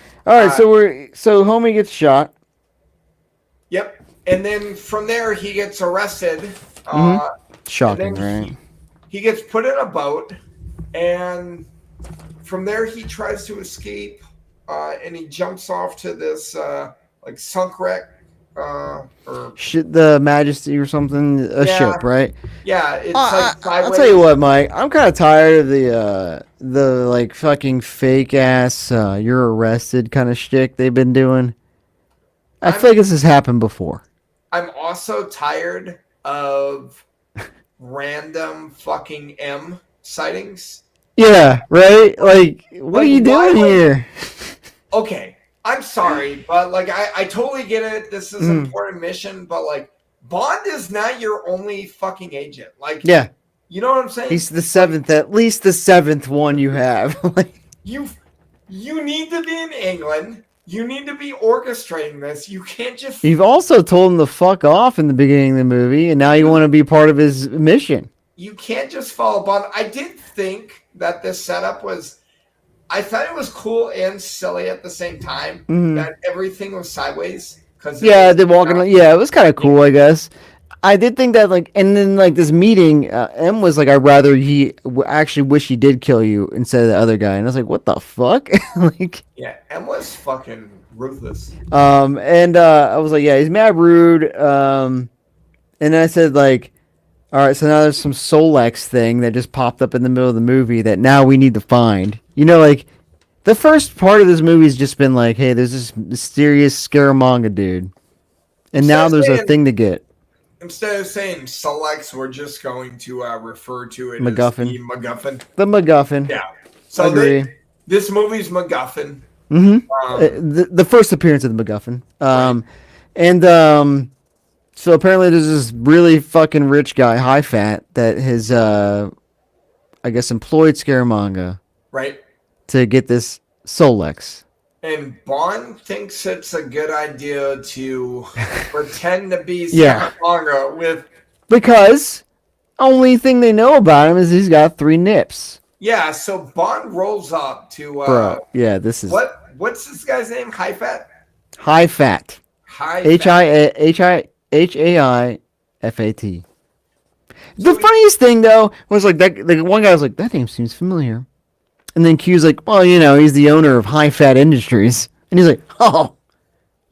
S2: So homie gets shot.
S1: Yep. And then from there he gets arrested.
S2: Shocking, right?
S1: He gets put in a boat, and from there he tries to escape, and he jumps off to this like sunk wreck.
S2: The Majesty or something, ship, right?
S1: Yeah, it's like sideways.
S2: I'll tell you what, Mike. I'm kind of tired of the like fucking fake ass you're arrested kind of shtick they've been doing. I feel like this has happened before.
S1: I'm also tired of random fucking M sightings.
S2: Yeah, right. Like, what are you doing here?
S1: Okay. I'm sorry, but like I totally get it. This is an important mission, but like Bond is not your only fucking agent. Like,
S2: yeah,
S1: you know what I'm saying?
S2: He's the seventh, at least the seventh one you have.
S1: you need to be in England. You need to be orchestrating this. You can't just.
S2: You've also told him to fuck off in the beginning of the movie, and now you want to be part of his mission.
S1: You can't just follow Bond. I did think that this setup was. I thought it was cool and silly at the same time that everything was sideways.
S2: They're walking. Yeah, it was kind of cool, I guess. I did think that, like, and then like this meeting, M was like, "I'd rather he actually wish he did kill you instead of the other guy," and I was like, "What the fuck?" Like,
S1: yeah, M was fucking ruthless.
S2: And I was like, "Yeah, he's mad rude." And then I said, like, "All right, so now there's some Solex thing that just popped up in the middle of the movie that now we need to find." You know, like, the first part of this movie's just been like, hey, there's this mysterious Scaramanga dude. And now there's a thing to get.
S1: Instead of saying Solex, we're just going to refer to it
S2: MacGuffin.
S1: as the MacGuffin.
S2: The MacGuffin.
S1: Yeah. So this movie's MacGuffin.
S2: The first appearance of the MacGuffin.
S1: Right.
S2: And so apparently there's this really fucking rich guy, High Fat, that has, I guess, employed Scaramanga.
S1: Right.
S2: To get this Solex.
S1: And Bond thinks it's a good idea to pretend to be Scaramanga with...
S2: Because only thing they know about him is he's got 3 nips.
S1: Yeah, so Bond rolls up to...
S2: Bro, yeah, this is...
S1: What's this guy's name? High Fat?
S2: High Fat. H-A-I-F-A-T. The funniest thing, though, was like that. Like one guy was like, "That name seems familiar," and then Q's like, "Well, you know, he's the owner of High Fat Industries," and he's like, "Oh,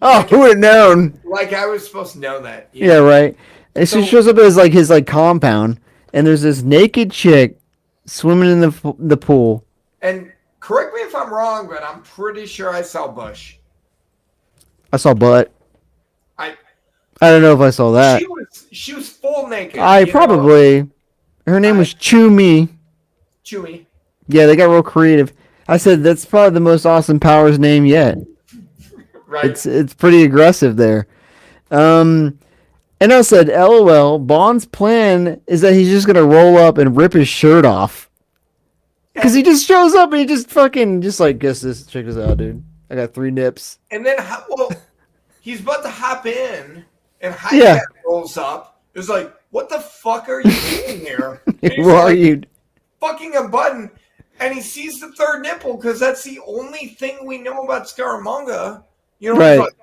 S2: who would have known?"
S1: Like I was supposed to know that.
S2: Yeah, right. And so, she shows up as like his like compound, and there's this naked chick swimming in the pool.
S1: And correct me if I'm wrong, but I'm pretty sure I saw Bush.
S2: I saw butt. I don't know if I saw that.
S1: She was full naked.
S2: Her name was Chewie.
S1: Right.
S2: It's pretty aggressive there. Um, and I said, LOL. Bond's plan is that he's just gonna roll up and rip his shirt off because he just shows up and he just fucking just like guess this. Check this out, dude. I got 3 nips.
S1: And then, well, he's about to hop in, and
S2: Yeah.
S1: Highcat rolls up. It's like, what the fuck are you doing here? And he's
S2: Who are
S1: like,
S2: you?
S1: fucking a button, and he sees the third nipple because that's the only thing we know about Scaramanga. You know, he's
S2: Right.
S1: like,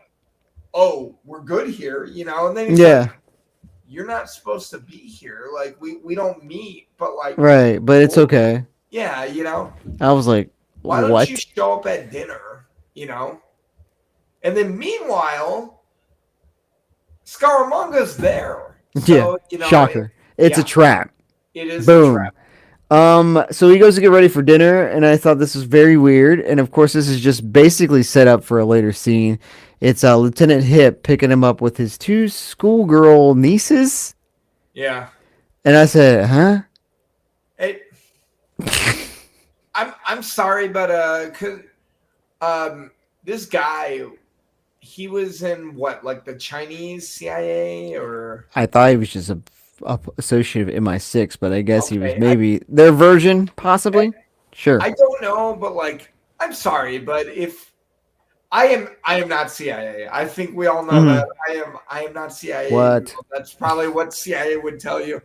S1: oh, we're good here, you know? And then he's
S2: Yeah.
S1: like, you're not supposed to be here. Like, we don't meet, but like,
S2: Right. But it's okay.
S1: yeah, you know?
S2: I was like,
S1: Why don't
S2: what?
S1: you show up at dinner, you know? And then meanwhile, Scaramanga's there. So,
S2: Yeah.
S1: you know,
S2: Shocker. It's a trap.
S1: it is a
S2: Boom.
S1: trap.
S2: So he goes to get ready for dinner, and I thought this was very weird. And of course, this is just basically set up for a later scene. It's Lieutenant Hip picking him up with his 2 schoolgirl nieces.
S1: Yeah.
S2: And I said, huh?
S1: Hey, I'm sorry, but this guy, he was in what, like the Chinese CIA or
S2: I thought he was just a associate of MI6, but I guess he was
S1: Okay,
S2: maybe their version, possibly. Sure.
S1: I don't know, but like I'm sorry, but if I am not CIA. I think we all know that I am not CIA.
S2: What?
S1: That's probably what CIA would tell you.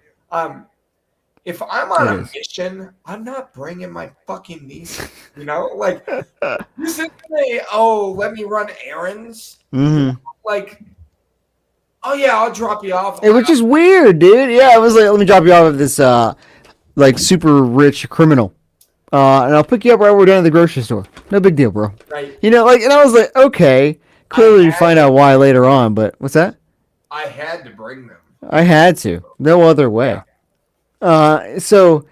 S1: If I'm on
S2: It
S1: a
S2: is.
S1: mission, I'm not bringing my fucking niece. You know, like you said, oh, let me run errands. Like, oh yeah, I'll drop you off.
S2: It was just weird, dude. Yeah, I was like, let me drop you off at this like super rich criminal. And I'll pick you up right where we're done at the grocery store. No big deal, bro.
S1: Right.
S2: You know, like, and I was like, okay. Clearly, you find out why later on, but what's that?
S1: I had to bring them.
S2: I had to. No other way. So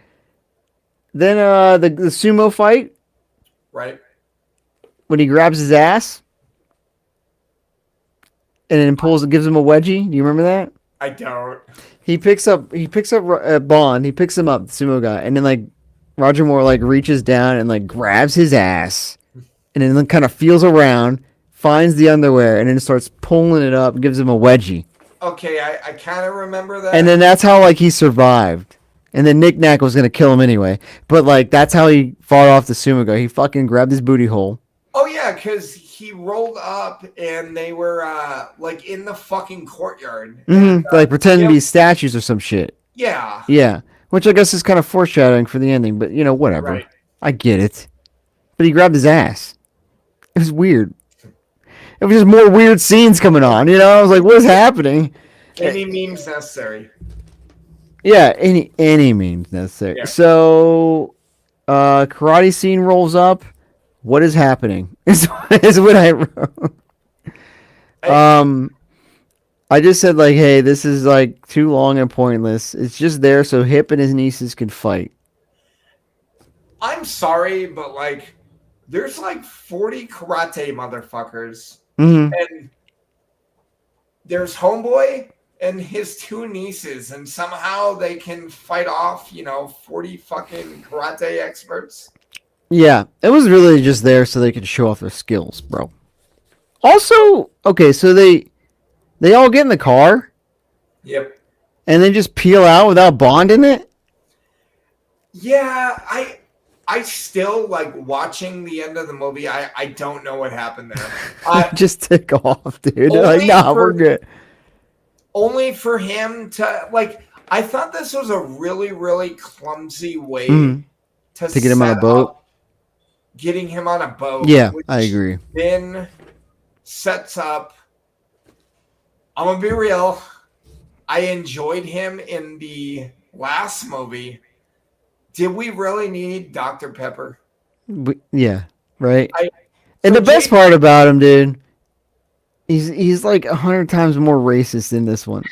S2: then the sumo fight
S1: Right.
S2: when he grabs his ass and then gives him a wedgie. Do you remember that?
S1: I don't.
S2: He picks up Bond. He picks him up, the sumo guy, and then like Roger Moore like reaches down and like grabs his ass, and then like, kind of feels around, finds the underwear, and then starts pulling it up, gives him a wedgie,
S1: Okay, I kind of remember that.
S2: and then that's how like he survived. And then Nick Nack was gonna kill him anyway, but like that's how he fought off the sumo guy. He fucking grabbed his booty hole.
S1: Oh yeah, because he rolled up and they were like in the fucking courtyard. And,
S2: Like pretending to be statues or some shit.
S1: yeah.
S2: Yeah, which I guess is kind of foreshadowing for the ending, but you know, whatever.
S1: Right.
S2: I get it. But he grabbed his ass. It was weird. It was just more weird scenes coming on. You know, I was like, what is happening?
S1: Any memes necessary.
S2: Yeah, any means necessary.
S1: Yeah.
S2: So, karate scene rolls up. What is happening? Is what I wrote. I just said like, hey, this is like too long and pointless. It's just there so Hip and his nieces can fight.
S1: I'm sorry, but like, there's like 40 karate motherfuckers,
S2: Mm-hmm.
S1: and there's Homeboy and his 2 nieces, and somehow they can fight off, 40 fucking karate experts.
S2: Yeah, it was really just there so they could show off their skills, bro. Also, okay, so they all get in the car
S1: Yep.
S2: and they just peel out without Bond in it.
S1: Yeah, I still like watching the end of the movie. I don't know what happened there.
S2: Just take off, dude. They're
S1: Only
S2: like, nah,
S1: for-
S2: we're good.
S1: Only for him to like. I thought this was a really, really clumsy way
S2: Mhm.
S1: to
S2: To get him on a
S1: set
S2: boat?
S1: up getting him on a boat.
S2: Yeah,
S1: which
S2: I agree.
S1: Then sets up. I'm gonna be real. I enjoyed him in the last movie. Did we really need Dr. Pepper?
S2: Yeah, right.
S1: I-
S2: And
S1: so
S2: the best
S1: Jay-
S2: part about him, dude, he's like 100 times more racist in this one.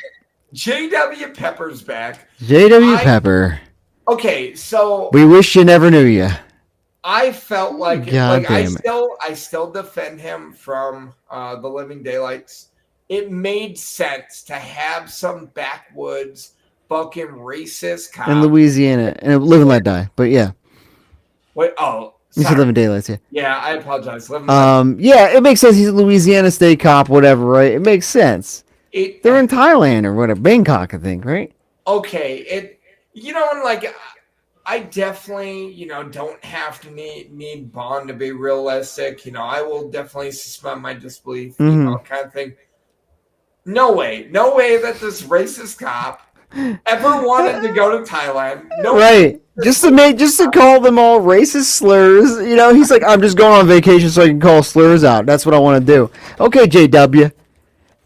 S1: J.W. Pepper's back.
S2: J.W.
S1: I-
S2: Pepper,
S1: Okay, so
S2: we wish you never knew you.
S1: I felt like
S2: God
S1: I
S2: damn it.
S1: still defend him from the Living Daylights. It made sense to have some backwoods fucking racist cop.
S2: In Louisiana, and live and let die. But yeah,
S1: What? Oh,
S2: You said
S1: Sorry.
S2: Living Daylights, yeah.
S1: Yeah, I apologize.
S2: Yeah, it makes sense. He's a Louisiana State cop, whatever, right? It makes sense.
S1: It
S2: They're in Thailand or whatever, Bangkok, I think, right?
S1: okay. And like I definitely, don't have to need Bond to be realistic. I will definitely suspend my disbelief,
S2: Mm-hmm.
S1: kind of thing. No way that this racist cop ever wanted to go to Thailand. No way.
S2: Right. Just to call them all racist slurs. He's like, I'm just going on vacation so I can call slurs out. That's what I want to do. Okay, JW.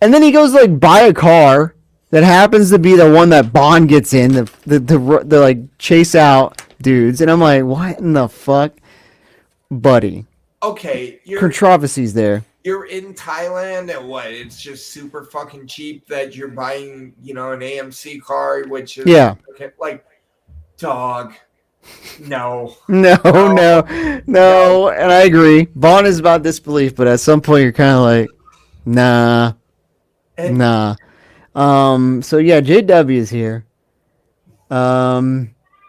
S2: And then he goes to, like, buy a car that happens to be the one that Bond gets in, the like chase out dudes. And I'm like, what in the fuck, buddy?
S1: Okay,
S2: Controversies there.
S1: you're in Thailand and what? It's just super fucking cheap that you're buying, an AMC car, which is
S2: Yeah.
S1: like, dog. No.
S2: No, and I agree. Bond is about disbelief, but at some point you're kind of like, nah. So yeah, JW is here.
S1: I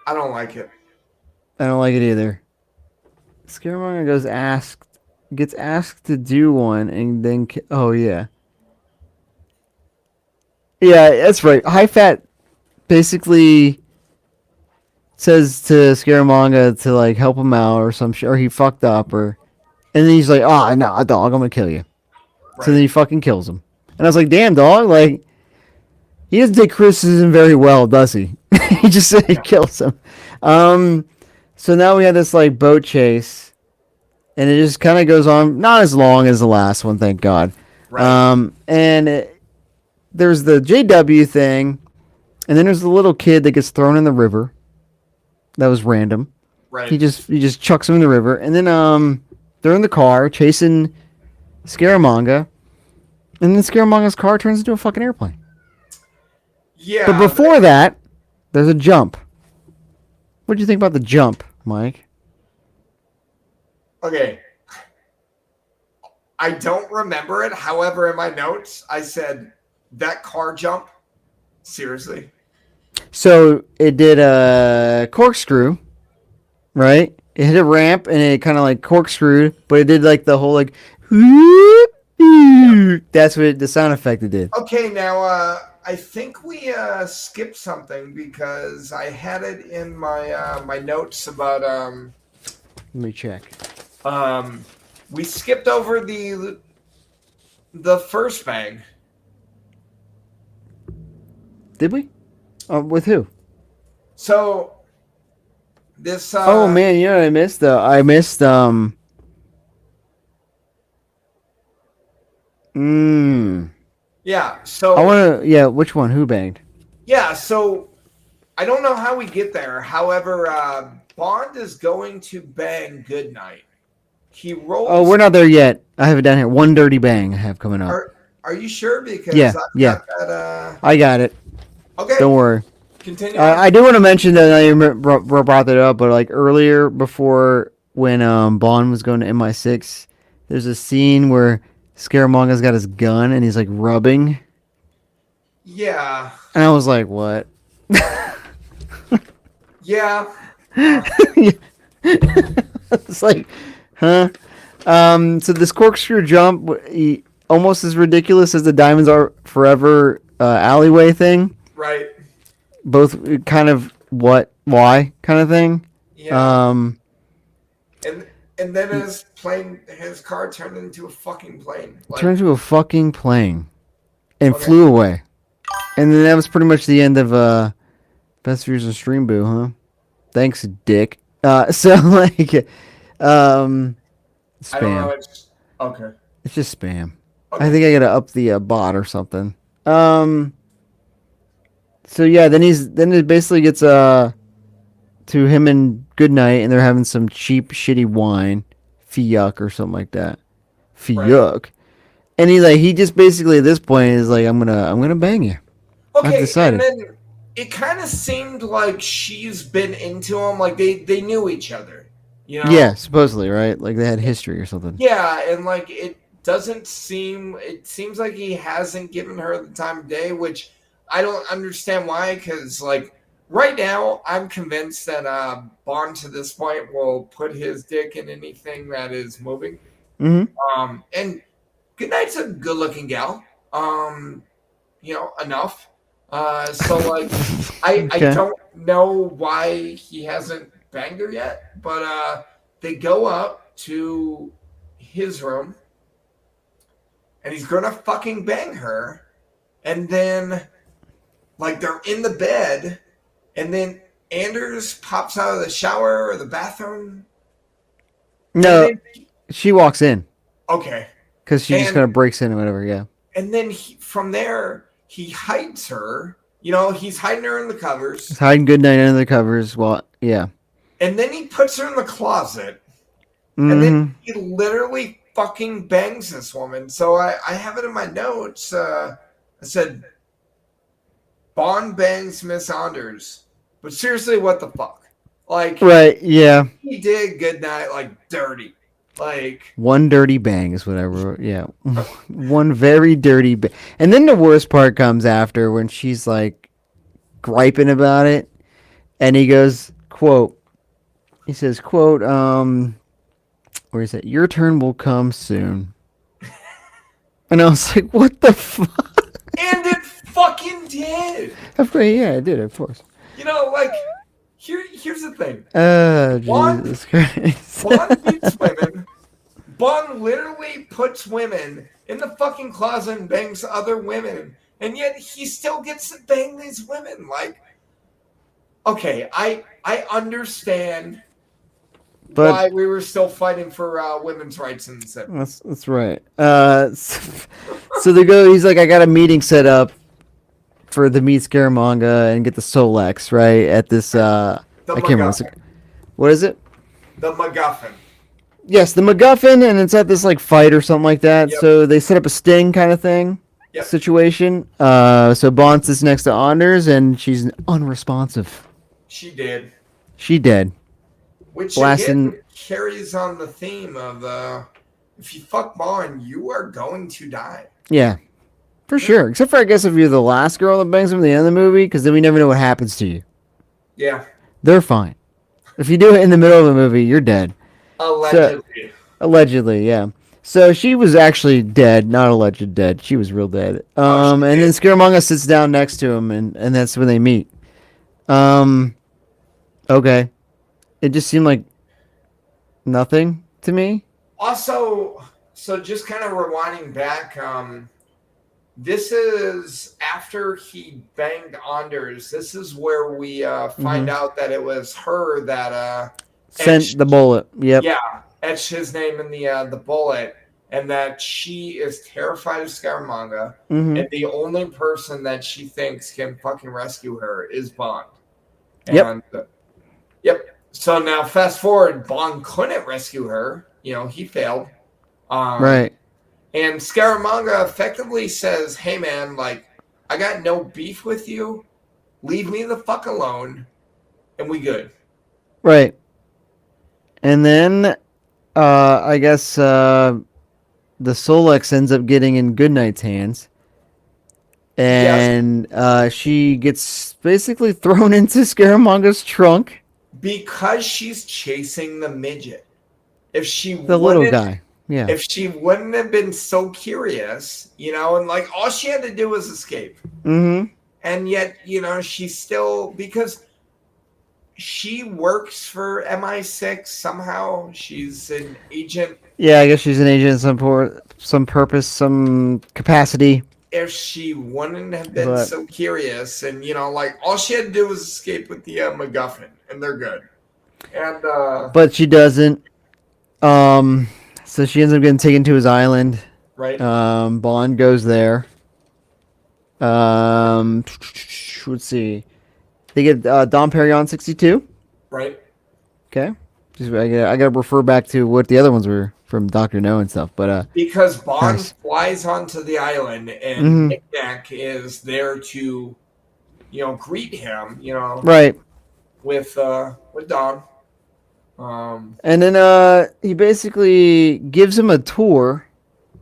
S1: don't like it.
S2: I don't like it either. Scaremonger gets asked to do one, and then oh yeah, that's right. High Fat basically says to Scaramanga to, like, help him out or some shit, or he fucked up, and then he's like, oh no, dog, I'm gonna kill you. Right. So then he fucking kills him, and I was like, damn, dog, like, he doesn't take criticism very well, does he? He just he kills him. So now we have this, like, boat chase, and it just kind of goes on, not as long as the last one, thank God. Right. There's the JW thing, and then there's the little kid that gets thrown in the river. That was random.
S1: Right.
S2: He just chucks him in the river, and then they're in the car chasing Scaramanga, and then Scaramanga's car turns into a fucking airplane.
S1: Yeah.
S2: But before that, there's a jump. What do you think about the jump, Mike?
S1: Okay. I don't remember it. However, in my notes, I said that car jump. Seriously.
S2: So it did a corkscrew, right? It hit a ramp and it kind of like corkscrewed, but it did like the whole like. That's what the sound effect it did.
S1: Okay, now I think we skipped something because I had it in my my notes about
S2: Let me check.
S1: We skipped over the first bang.
S2: Did we? With who?
S1: So this.
S2: Oh man, you know what I missed though? I missed
S1: Yeah. So
S2: I want to. Yeah, which one? Who banged?
S1: Yeah. So I don't know how we get there. However, Bond is going to bang Goodnight. He rolls.
S2: Oh, we're not there yet. I have it down here. One dirty bang I have coming up.
S1: Are you sure? Because
S2: yeah,
S1: I've got that,
S2: I got it.
S1: Okay.
S2: Don't worry.
S1: Continue.
S2: I do want to mention that I brought that up, but like earlier before when Bond was going to MI6, there's a scene where Scaramanga's got his gun and he's like rubbing.
S1: Yeah.
S2: And I was like, what?
S1: Yeah.
S2: It's like, huh? So this corkscrew jump, almost as ridiculous as the Diamonds Are Forever alleyway thing.
S1: Right.
S2: Both kind of why kind of thing.
S1: Yeah. And then his car turned into a fucking plane.
S2: Turned into a fucking plane, and flew away. And then that was pretty much the end of Best Views and Stream Boo, huh? Thanks, Dick. So like, spam.
S1: I don't know. Okay.
S2: It's just spam.
S1: Okay.
S2: I think I gotta up the bot or something. So yeah, then it basically gets to him and Goodnight, and they're having some cheap, shitty wine, Fiyuk or something like that. Fiyuk, right. And he just basically at this point is like, I'm gonna bang you.
S1: Okay,
S2: I've decided.
S1: And then it kind of seemed like she's been into him, like they knew each other, you know?
S2: Yeah, supposedly, right? Like they had history or something.
S1: Yeah, and like it seems like he hasn't given her the time of day, which I don't understand why, because like right now, I'm convinced that Bond to this point will put his dick in anything that is moving.
S2: Mm-hmm.
S1: And Goodnight's a good-looking gal. Enough. So like, I
S2: Okay.
S1: don't know why he hasn't banged her yet, but they go up to his room, and he's gonna fucking bang her, and then like they're in the bed, and then Anders pops out of the shower or the bathroom, and
S2: No,
S1: then
S2: she walks in
S1: okay,
S2: because she just kind
S1: and
S2: of breaks in or whatever. Yeah.
S1: and then from there he hides her. He's hiding her in the covers,
S2: It's hiding Goodnight under the covers. Well, yeah.
S1: and then he puts her in the closet, and then
S2: Mm-hmm.
S1: he literally fucking bangs this woman. So I have it in my notes. I said Bond bangs Miss Anders, but seriously, what the fuck? Like
S2: Right. Yeah.
S1: he did Goodnight like dirty. Like
S2: One dirty bang is what I wrote. Yeah. One very dirty bang. And then the worst part comes after when she's like griping about it. And he goes, quote, he says, quote, where is it? Your turn will come soon. And I was like, what the fuck?
S1: and it fucking did.
S2: Yeah, I did, of course.
S1: Like here's the thing.
S2: Oh,
S1: Bond
S2: Jesus Christ.
S1: Bond beats women. Bond literally puts women in the fucking closet and bangs other women, and yet he still gets to bang these women. Like, okay, I understand
S2: But
S1: why we were still fighting for women's rights in the 70s.
S2: that's right. So they go. He's like, I got a meeting set up for the Meet Scaramanga and get the Solex right at this.
S1: The
S2: I can't remember.
S1: MacGuffin.
S2: What is it?
S1: The MacGuffin.
S2: Yes, the MacGuffin, and it's at this like fight or something like that.
S1: Yep.
S2: So they set up a sting kind of thing.
S1: Yep.
S2: Situation. So Bond sits next to Anders, and she's unresponsive.
S1: She did.
S2: She dead.
S1: Which
S2: Blasting.
S1: again carries on the theme of if you fuck Bond, you are going to die.
S2: Yeah, for sure. Except for I guess if you're the last girl that bangs him at the end of the movie, because then we never know what happens to you.
S1: Yeah.
S2: They're fine. If you do it in the middle of the movie, you're dead.
S1: Allegedly.
S2: Allegedly, yeah. So she was actually dead, not alleged dead. She was real dead. And then Scaramanga sits down next to him, and that's when they meet. Okay. It just seemed like nothing to me.
S1: Also, so just kind of rewinding back, this is after he banged Anders. This is where we find out that it was her that
S2: Sent the bullet. Yep.
S1: Yeah, etched his name in the bullet, and that she is terrified of Scaramanga, and the only person that she thinks can fucking rescue her is Bond. And, yep. So now, fast forward, Bond couldn't rescue her. He failed.
S2: Right.
S1: And Scaramanga effectively says, "Hey, man, like, I got no beef with you. Leave me the fuck alone, and we good."
S2: Right. And then, I guess the Solex ends up getting in Goodnight's hands. And she gets basically thrown into Scaramanga's trunk.
S1: Because she's chasing the midget. If she
S2: The little guy. Yeah.
S1: If she wouldn't have been so curious, and like all she had to do was escape.
S2: Mm-hmm.
S1: And yet, she's still, because she works for MI6 somehow. She's an agent.
S2: Yeah, I guess she's an agent of some purpose, some capacity.
S1: If she wouldn't have been so curious, and like all she had to do was escape with the MacGuffin, and they're good. And
S2: but she doesn't. So she ends up getting taken to his island.
S1: Right.
S2: Bond goes there. Let's see. They get Dom Perignon 62.
S1: Right.
S2: Okay. I gotta refer back to what the other ones were from Dr. No and stuff, but
S1: because Bond
S2: nice.
S1: flies onto the island and Knick-Knack is there to, greet him,
S2: right,
S1: with Dom.
S2: And then he basically gives him a tour,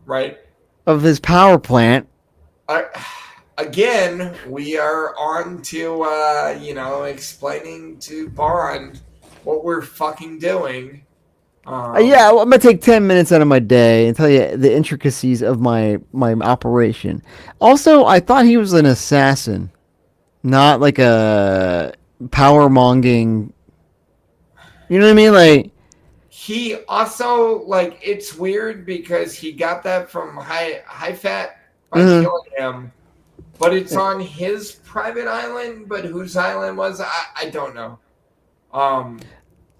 S1: right,
S2: of his power plant.
S1: again, we are on to explaining to Bond what we're fucking doing.
S2: Yeah, well, I'm gonna take 10 minutes out of my day and tell you the intricacies of my operation. Also, I thought he was an assassin, not like a power monging. You know what I mean? Like,
S1: He also like it's weird because he got that from high fat by
S2: mhm.
S1: killing him, but it's on his private island. But whose island was I don't know.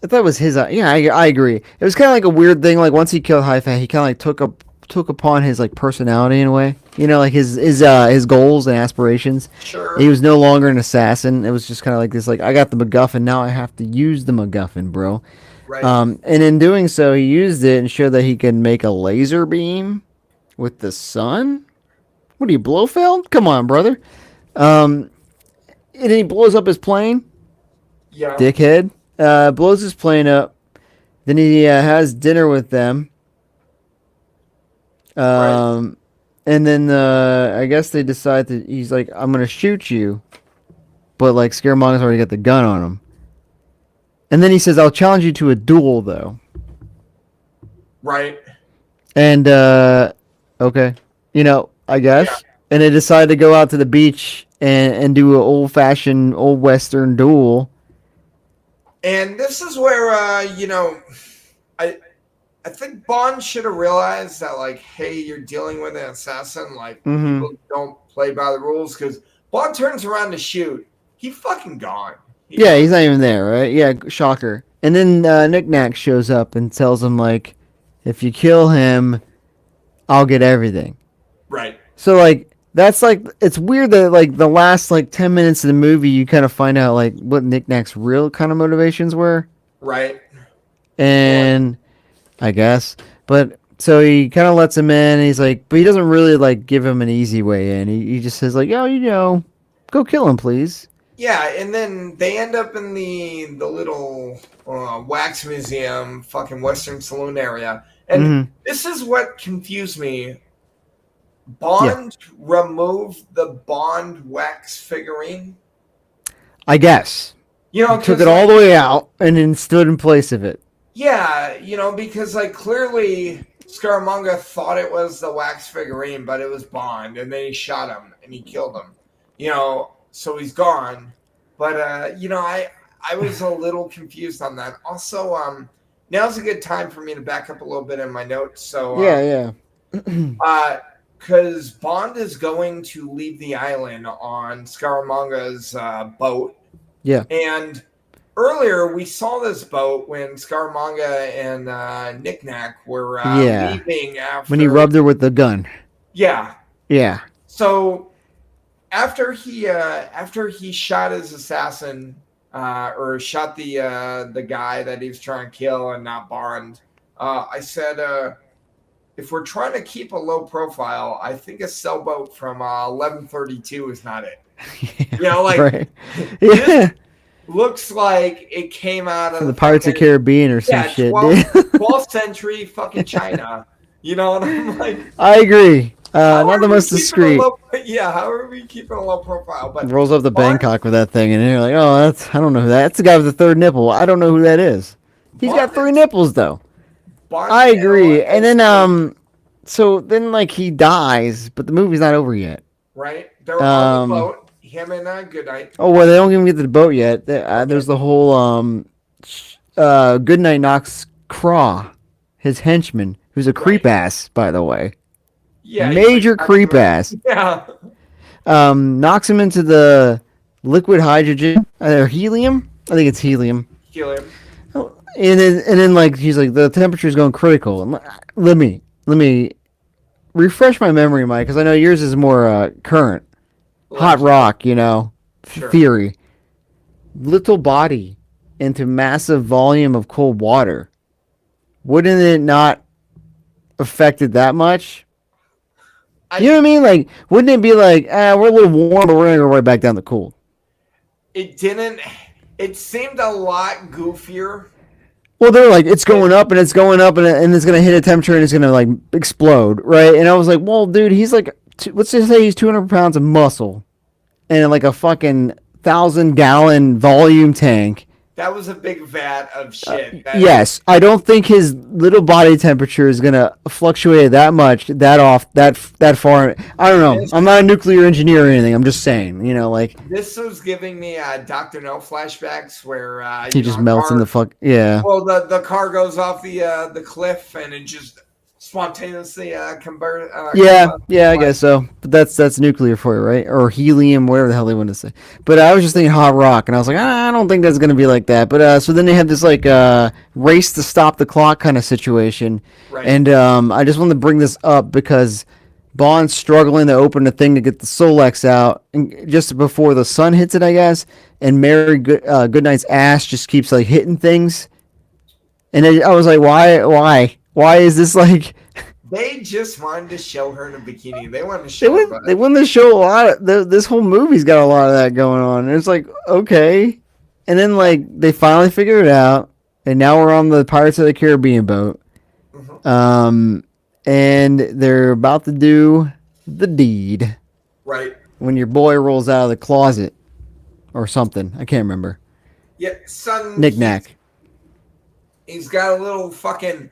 S2: I thought it was his. Yeah, I agree. It was kind of like a weird thing. Like once he killed High Fat, he kind of like took upon his like personality in a way. You know, like his goals and aspirations.
S1: Sure,
S2: He was no longer an assassin. It was just kind of like this. Like I got the MacGuffin, now I have to use the MacGuffin, bro.
S1: right.
S2: And in doing so, he used it and showed that he can make a laser beam with the sun. What are you, Blofeld? Come on, brother. And then he blows up his plane.
S1: Yeah,
S2: Dickhead. Blows his plane up. Then he has dinner with them.
S1: right.
S2: Um, and then I guess they decide that he's like, I'm gonna shoot you, but like Scaramouche's already got the gun on him. And then he says, I'll challenge you to a duel, though.
S1: Right.
S2: And okay, I
S1: Yeah.
S2: guess. And they decide to go out to the beach and do an old fashioned, old western duel.
S1: And this is where I I think Bond should have realized that like, hey, you're dealing with an assassin. Like
S2: Mm-hmm.
S1: people don't play by the rules because Bond turns around to shoot. He fucking gone.
S2: Yeah, he's not even there, right? Yeah, shocker. And then Knick Knack shows up and tells him like, if you kill him, I'll get everything.
S1: Right.
S2: So like that's like it's weird that like the last like 10 minutes of the movie you kind of find out like what Knick Knack's real kind of motivations were,
S1: Right.
S2: and I guess, but so he kind of lets him in. And he's like, but he doesn't really like give him an easy way in. He just says like, yo, go kill him, please.
S1: Yeah, and then they end up in the little wax museum, fucking Western Saloon area, and
S2: Mm-hmm.
S1: this is what confused me.
S2: Yeah,
S1: Bond removed the Bond wax figurine.
S2: I guess
S1: You know,
S2: he took
S1: because
S2: it all
S1: like,
S2: the way out and then stood in place of it.
S1: yeah, because like clearly Scaramanga thought it was the wax figurine, but it was Bond, and then he shot him and he killed him. So he's gone. But I was a little confused on that. Also, now's a good time for me to back up a little bit in my notes. So
S2: Yeah, yeah.
S1: because Bond is going to leave the island on Scaramanga's boat.
S2: Yeah.
S1: And earlier we saw this boat when Scaramanga and Knick Knack were
S2: Yeah.
S1: leaving after.
S2: When he rubbed her with the gun.
S1: Yeah.
S2: Yeah.
S1: So after he shot his assassin or shot the guy that he was trying to kill and not Bond, I said, if we're trying to keep a low profile, I think a sailboat from 1132 is not it.
S2: Right. Yeah.
S1: Looks like it came out of
S2: The Pirates of the Caribbean or some shit,
S1: 12th,
S2: dude.
S1: 12th century fucking China. And I'm like,
S2: I agree.
S1: how
S2: Not
S1: are
S2: the
S1: we
S2: most
S1: keeping a
S2: discreet.
S1: how are we keeping a low profile? But
S2: Rolls up the
S1: Bond-
S2: Bangkok with that thing, and you're like, oh, I don't know who that. That's the guy with the third nipple. I don't know who that is. He's got 3 nipples though.
S1: Bond
S2: I agree. And then so then like he dies, but the movie's not over yet.
S1: right? They're on the boat. Him and Goodnight.
S2: Oh well, they don't even get to the boat yet. There's the whole Goodnight knocks Craw, his henchman, who's a creep ass, by the way.
S1: Yeah,
S2: Major creep ass.
S1: Yeah.
S2: Knocks him into the liquid hydrogen or helium. I think it's helium.
S1: Helium.
S2: And then like he's like the temperature's going critical. Let me refresh my memory, Mike, because I know yours is more current. Hot rock,
S1: Sure.
S2: theory. Little body into massive volume of cold water. Wouldn't it not affect it that much? You know what I mean? Like, wouldn't it be like, we're a little warm, but we're gonna go right back down to cool?
S1: It didn't. It seemed a lot goofier.
S2: Well, they're like, it's going up and it's going up and it's gonna hit a temperature and it's gonna like explode, right? And I was like, well, dude, he's like let's just say he's 200 pounds of muscle and like a fucking 1,000-gallon volume tank.
S1: That was a big vat of shit.
S2: Yes, I don't think his little body temperature is gonna fluctuate that much, that far. I don't know.
S1: This,
S2: I'm not a nuclear engineer or anything. I'm just saying, like
S1: this was giving me Doctor No flashbacks where
S2: he just melts in the fuck. Yeah.
S1: Well, the car goes off the cliff and it just spontaneously convert.
S2: Yeah, I guess so. But that's nuclear for you, right? Or helium, whatever the hell they want to say. But I was just thinking hot rock, and I was like, I don't think that's gonna be like that. But so then they had this like race to stop the clock kind of situation,
S1: Right.
S2: and I just wanted to bring this up because Bond's struggling to open the thing to get the Solex out, and just before the sun hits it, I guess. And Mary Goodnight's ass just keeps like hitting things, and I was like, why is this like?
S1: They just wanted to show her in a bikini. They wanted to show
S2: They wanted to show a lot of this whole movie's got a lot of that going on. And it's like, okay. And then like they finally figure it out, and now we're on the Pirates of the Caribbean boat.
S1: Mm-hmm.
S2: And they're about to do the deed.
S1: Right.
S2: When your boy rolls out of the closet or something. I can't remember.
S1: Yeah, son.
S2: Knick-knack.
S1: He's got a little fucking.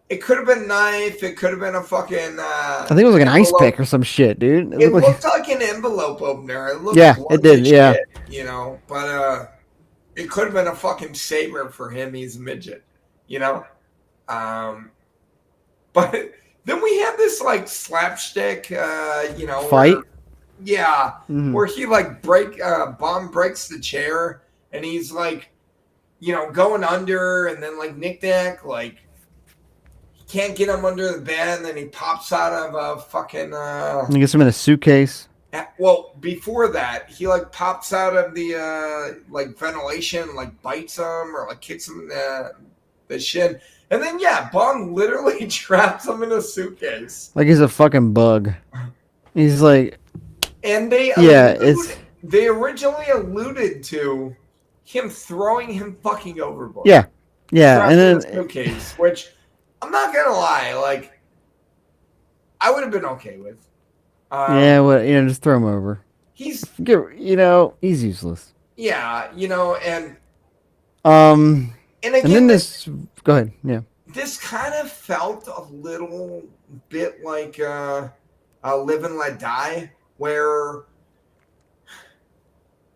S1: It could have been a knife. It could have been a fucking.
S2: I think it was like an ice pick or some shit, dude.
S1: It looked like an envelope opener. It looked
S2: it did. Yeah.
S1: Shit, but it could have been a fucking saber for him. He's a midget, But then we had this like slapstick,
S2: fight.
S1: Where he like Bond breaks the chair and he's like, going under, and then like Knick-knack like. Can't get him under the bed, and then he pops out of a fucking.
S2: He gets him in a suitcase.
S1: Well, before that, he like pops out of the like ventilation, and, like bites him or like kicks him in the shin, and then Bond literally traps him in a suitcase.
S2: Like he's a fucking bug. He's like.
S1: And they originally alluded to him throwing him fucking overboard.
S2: Yeah, and then
S1: suitcase, which. I'm not gonna lie, like I would have been okay with.
S2: Just throw him over.
S1: He's
S2: useless.
S1: Yeah, and
S2: and
S1: again,
S2: then this. Go ahead. Yeah.
S1: This kind of felt a little bit like Live and Let Die, where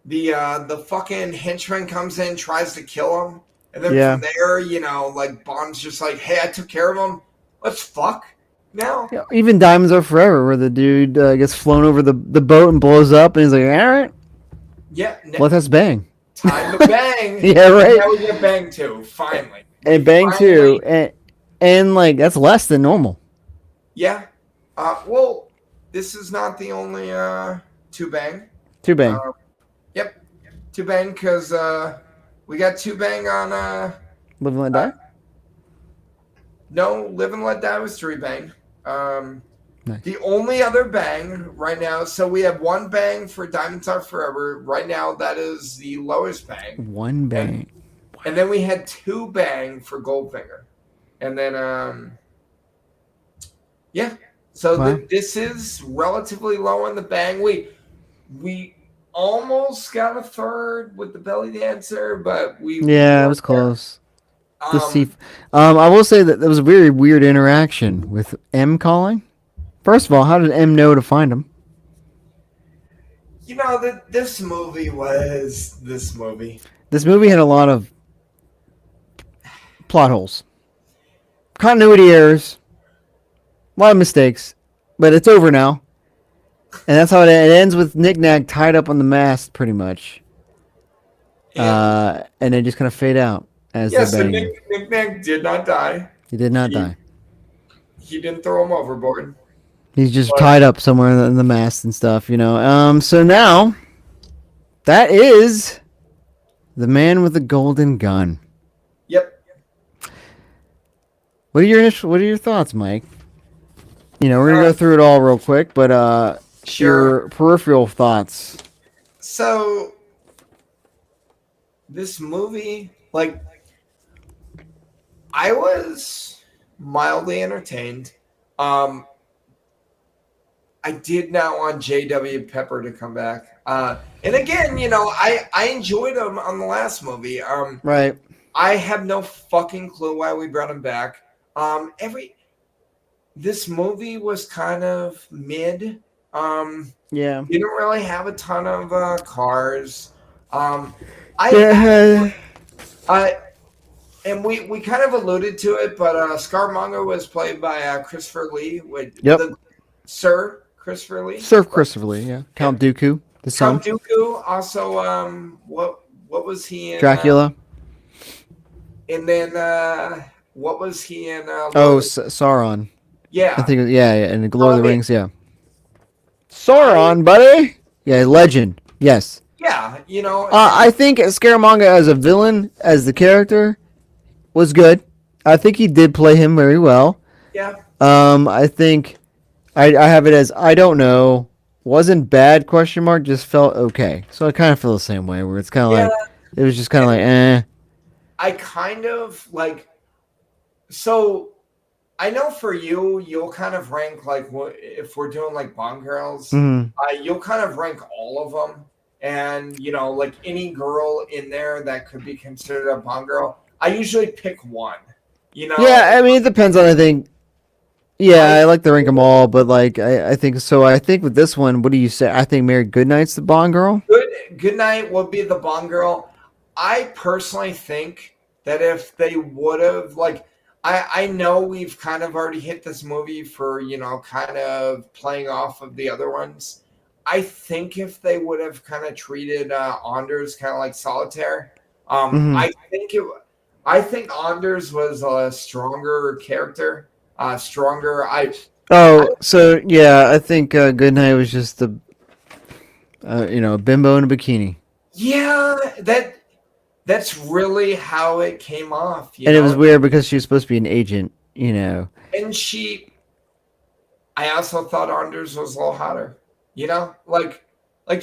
S1: the fucking henchman comes in, tries to kill him. And then from there, like Bond's just like, hey, I took care of him. Let's fuck now.
S2: Yeah, even Diamonds Are Forever, where the dude gets flown over the boat and blows up, and he's like, all right.
S1: Yeah.
S2: Let us bang.
S1: Time to bang.
S2: Yeah, right.
S1: Now we get bang too, finally.
S2: And bang too. And like, that's less than normal.
S1: Yeah. Well, this is not the only two bang.
S2: Two bang.
S1: Yep. Two bang, because... we got two bang on
S2: Live and Let Die?
S1: No, Live and Let Die was three bang.
S2: Nice.
S1: The only other bang right now, so we have one bang for Diamonds Are Forever. Right now, that is the lowest bang.
S2: One bang.
S1: And then we had two bang for Goldfinger. And then, So this is relatively low on the bang. We almost got a third with the belly dancer, but
S2: it was close. I will say that there was a very weird interaction with M calling. First of all, how did M know to find him?
S1: This movie was this movie.
S2: This movie had a lot of plot holes, continuity errors, a lot of mistakes, but it's over now. And that's how it ends, with Knick-knack tied up on the mast, pretty much. And they just kind of fade out as they're banging.
S1: So Knick-knack did not die.
S2: He did not die.
S1: He didn't throw him overboard.
S2: He's just tied up somewhere in the mast and stuff, So now, that is the man with the golden gun.
S1: Yep.
S2: What are your thoughts, Mike? We're gonna go through it all real quick, but your peripheral thoughts.
S1: So, this movie, like, I was mildly entertained. I did not want J.W. Pepper to come back. And again, I enjoyed him on the last movie.
S2: Right.
S1: I have no fucking clue why we brought him back. Every This movie was kind of mid.
S2: Yeah.
S1: Didn't really have a ton of cars. I
S2: Yeah.
S1: I and we kind of alluded to it, but Scarmonger was played by Christopher Lee, with
S2: Yep.
S1: the Sir Christopher Lee.
S2: Surf Christopher Lee, yeah.
S1: Yeah.
S2: Count Dooku, the son.
S1: Count Dooku also. What was he in?
S2: Dracula.
S1: And then what was he in?
S2: Oh, Sauron. I
S1: Yeah.
S2: think, yeah, and the Lord
S1: So,
S2: of
S1: I
S2: the
S1: mean,
S2: Rings, yeah.
S1: I
S2: Sauron, buddy. Yeah, legend. Yes.
S1: yeah,
S2: I think Scaramanga as a villain, as the character, was good. I think he did play him very well.
S1: yeah,
S2: I think I have it as I don't know. Wasn't bad, question mark, just felt okay. So I kind of feel the same way, where it's kind of
S1: yeah.
S2: like, it was just kind of like,
S1: And
S2: eh.
S1: I kind of like. So I know for you, you'll kind of rank like if we're doing like Bond girls,
S2: Mm,
S1: you'll kind of rank all of them, and like any girl in there that could be considered a Bond girl. I usually pick one.
S2: yeah, I mean, it depends on, I think. Yeah,
S1: I
S2: I like to rank them all, but like, I think so. I think with this one, what do you say? I think Mary Goodnight's the Bond girl.
S1: Good night will be the Bond girl. I personally think that if they would have like I know we've kind of already hit this movie for, kind of playing off of the other ones. I think if they would have kind of treated Anders kind of like Solitaire,
S2: Hmm.
S1: I think Anders was a stronger character, stronger. I
S2: Oh, so yeah, I think Goodnight was just a bimbo in a bikini,
S1: Yeah, that's really how it came off,
S2: and it was weird because she was supposed to be an agent.
S1: And I also thought Anders was a little hotter, like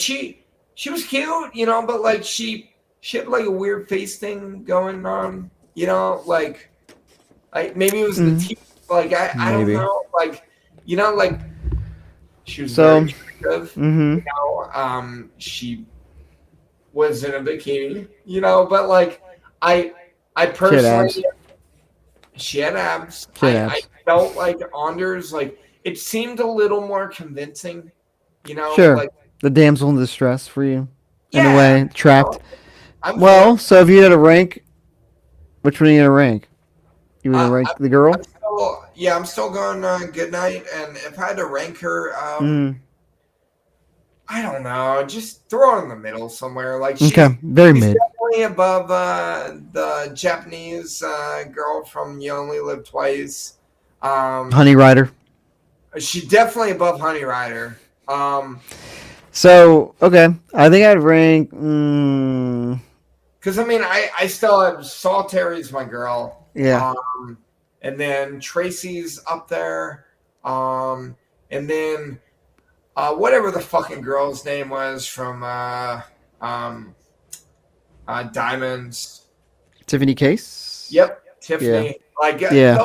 S1: she was cute, but like she had like a weird face thing going on, like maybe it was the
S2: Mm,
S1: teeth, like I don't
S2: maybe.
S1: know, like like she was very
S2: So,
S1: attractive,
S2: mm-hmm.
S1: she was in a bikini, but like I I
S2: She had
S1: personally
S2: abs.
S1: she had abs.
S2: She had
S1: I
S2: abs.
S1: felt like Anders, like it seemed a little more convincing,
S2: Sure,
S1: like
S2: the damsel in distress for you, in a
S1: yeah,
S2: way, trapped.
S1: I'm for
S2: Well,
S1: it.
S2: so if you had a rank, which one are you gonna rank? You gonna
S1: I,
S2: rank
S1: I,
S2: the girl?
S1: I'm still going good night. And if I had to rank her,
S2: Mm.
S1: I don't know, just throw her in the middle somewhere. Like
S2: Okay, very
S1: she's
S2: mid.
S1: definitely above the Japanese girl from You Only Live Twice.
S2: Honey Rider.
S1: She's definitely above Honey Rider.
S2: So okay, I think I'd rank.
S1: Because I mean, I still have Solitaire's my girl,
S2: Yeah,
S1: and then Tracy's up there, and then whatever the fucking girl's name was from um, Diamonds.
S2: Tiffany Case.
S1: Yep,
S2: Yeah,
S1: Tiffany. Like
S2: yeah,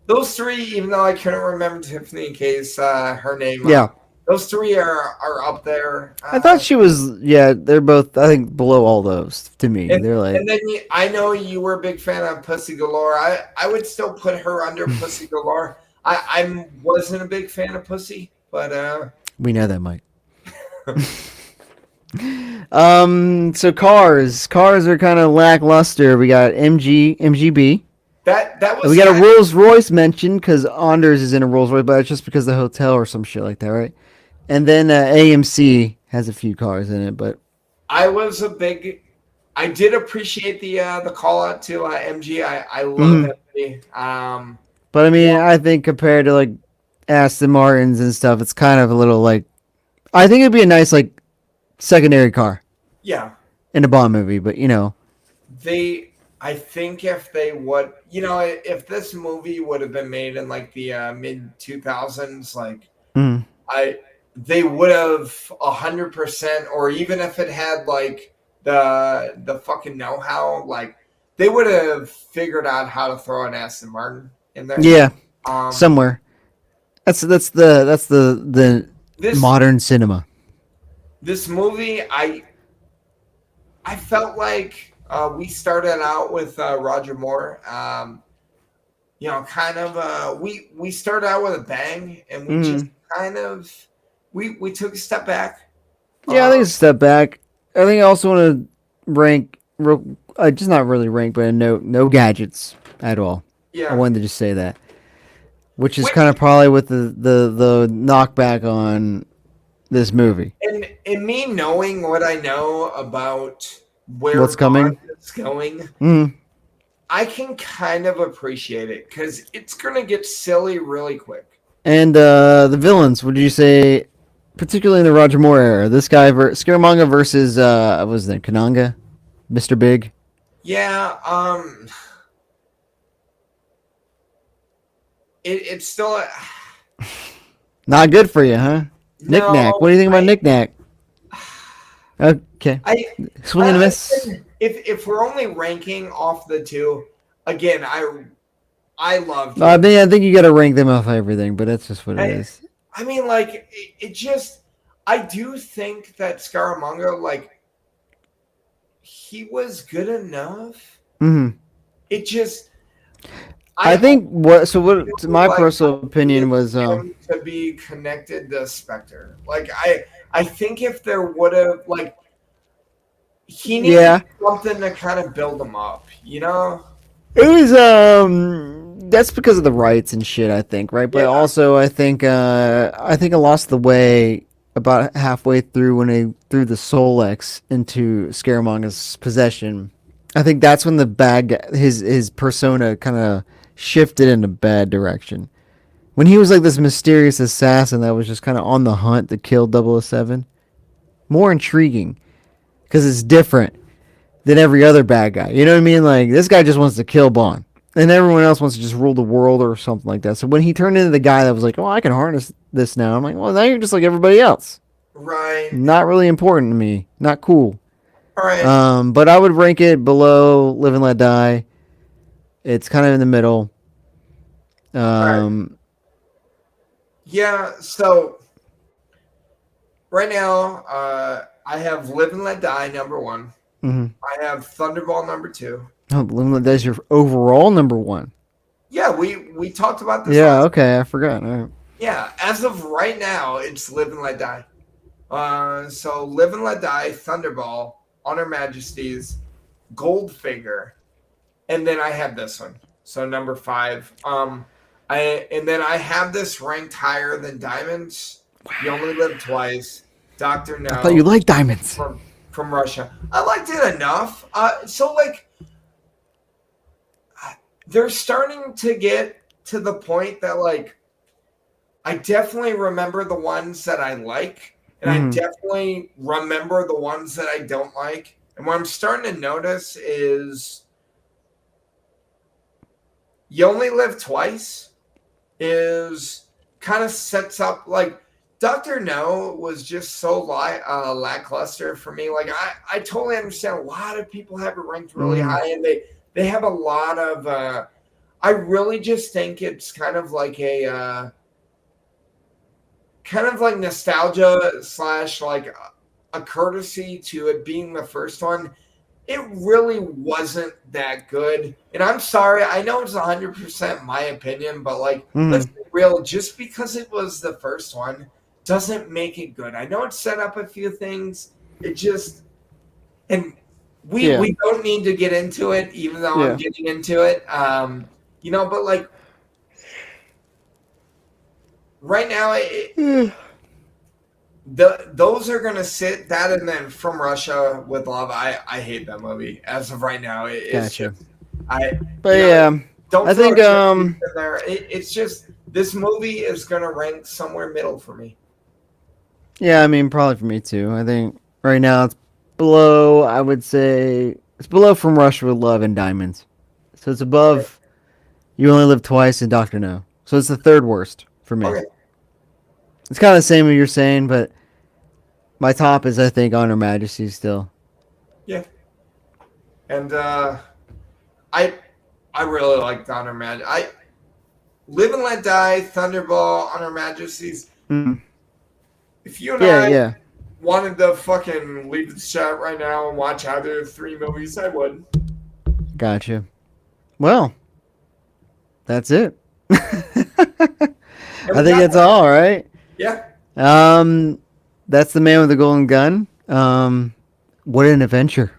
S1: those three, even though I couldn't remember Tiffany in case her name.
S2: yeah.
S1: Those three are up there.
S2: I thought she was. Yeah, they're both. I think below all those to me.
S1: And
S2: They're like.
S1: and then I know you were a big fan of Pussy Galore. I would still put her under Pussy Galore. I wasn't a big fan of Pussy, but
S2: We know that, Mike. So cars are kind of lackluster. We got MGB.
S1: that
S2: We
S1: was
S2: got a
S1: kind.
S2: Rolls Royce mentioned because Anders is in a Rolls Royce, but it's just because of the hotel or some shit like that, right? And then AMC has a few cars in it, but
S1: I was a big. I did appreciate the call out to MG. I love
S2: mhm.
S1: MG.
S2: But I
S1: Yeah,
S2: mean, I think compared to like Aston Martins and stuff, it's kind of a little like I think it'd be a nice like secondary car
S1: yeah.
S2: in a Bond movie, but
S1: I think if they would, if this movie would have been made in like the mid 2000s, like
S2: mm,
S1: I they would have 100%, or even if it had like the fucking know-how, like they would have figured out how to throw an Aston Martin in there.
S2: yeah,
S1: Um,
S2: somewhere. That's the
S1: this
S2: Modern cinema.
S1: this movie, I felt like we started out with Roger Moore. Kind of we started out with a bang, and we just
S2: Mm.
S1: kind of we took a step back.
S2: Yeah, I
S1: Uh,
S2: think it's a step back. I think I also want to rank, just not really rank, but no gadgets at all. I
S1: yeah,
S2: wanted to just say that, which is kind
S1: which
S2: of probably with the knockback on this movie.
S1: and me knowing what I know about where
S2: What's
S1: Bond
S2: coming?
S1: is going,
S2: Mm.
S1: I can kind of appreciate it because it's gonna get silly really quick.
S2: And the villains. Would you say, particularly in the Roger Moore era, this guy Scaramanga versus what was it, Kananga, Mr. Big?
S1: Yeah, it's still
S2: Not good for you, huh? Knick Knack. What
S1: no.
S2: do you think about Knick Knack? Okay,
S1: I
S2: swing and a miss.
S1: if we're only ranking off the two, again, I loved
S2: I
S1: Live.
S2: mean, I think you got to rank them off everything, but that's just what it
S1: I,
S2: is.
S1: I mean, like it just. I do think that Scaramanga, like, he was good enough.
S2: Hmm.
S1: It just,
S2: I
S1: I
S2: think what. So what?
S1: feel
S2: My
S1: like I
S2: personal
S1: needed
S2: opinion was.
S1: him to be connected to Spectre. Like, I think if there would have, like, he needed
S2: Yeah,
S1: something to kind of build him up, you know?
S2: it was. That's because of the rights and shit. I think, right? But
S1: Yeah,
S2: also, I think I lost the way about halfway through when they threw the Solex into Scaramanga's possession. I think that's when the his persona kind of shifted in a bad direction. When he was like this mysterious assassin that was just kind of on the hunt to kill 007, more intriguing because it's different than every other bad guy. You know what I mean? Like this guy just wants to kill Bond, and everyone else wants to just rule the world or something like that. So when he turned into the guy that was like, "Oh, I can harness this now," I'm like, "Well, now you're just like everybody else.
S1: right.
S2: Not really important to me. Not cool."
S1: All right.
S2: But I would rank it below Live and Let Die. It's kind of in the middle.
S1: All right.
S2: Um,
S1: Yeah, so right now, I have Live and Let Die number one.
S2: mhm.
S1: I have Thunderball number two.
S2: Oh, Live and Let Die is your overall number one.
S1: Yeah, we talked about this
S2: Yeah,
S1: last.
S2: okay, I forgot. All right.
S1: Yeah, as of right now, it's Live and Let Die. So Live and Let Die, Thunderball, Honor Majesties, Goldfinger, and then I have this one. So number five. And then I have this ranked higher than Diamonds. You Only Live Twice. Doctor
S2: I thought
S1: No
S2: you liked diamonds.
S1: from Russia. I liked it enough. So like they're starting to get to the point that like I definitely remember the ones that I like, and I
S2: Mhm.
S1: definitely remember the ones that I don't like. And what I'm starting to notice is You Only Live Twice is kind of sets up like Doctor No was just so lackluster for me. Like I totally understand a lot of people have it ranked really
S2: Mhm.
S1: high, and they have a lot of. I really just think it's kind of like nostalgia slash like a courtesy to it being the first one. It really wasn't that good. And I'm sorry, I know it's 100% my opinion, but like, let's
S2: Mhm.
S1: be real, just because it was the first one doesn't make it good. I know it set up a few things. It just, and
S2: Yeah.
S1: we don't need to get into it, even though I'm
S2: Yeah.
S1: getting into it. But like right now, those are gonna sit that and then From Russia with Love. I hate that movie as of right now. It's
S2: Gotcha.
S1: just I
S2: But
S1: you know
S2: yeah,
S1: don't
S2: I
S1: throw
S2: think
S1: chips in there. It's just this movie is gonna rank somewhere middle for me.
S2: yeah, I mean probably for me too. I think right now it's below. I would say it's below From Russia with Love and Diamonds. So it's
S1: Okay,
S2: above You Only Live Twice and Doctor No. So it's the third worst for me.
S1: okay,
S2: It's kind of the same what you're saying, but my top is I think Honor Majesty still.
S1: yeah. And I I really like Honor Mad. I Live and Let Die, Thunderball, Honor Majesties.
S2: Mm.
S1: If you and
S2: Yeah,
S1: I
S2: yeah.
S1: wanted to fucking leave the chat right now and watch either 3 movies, I would.
S2: Gotcha. Well, that's it.
S1: And
S2: I
S1: we
S2: think
S1: got
S2: that's
S1: that.
S2: all right.
S1: Yeah.
S2: Um, that's the man with the golden gun. What an adventure.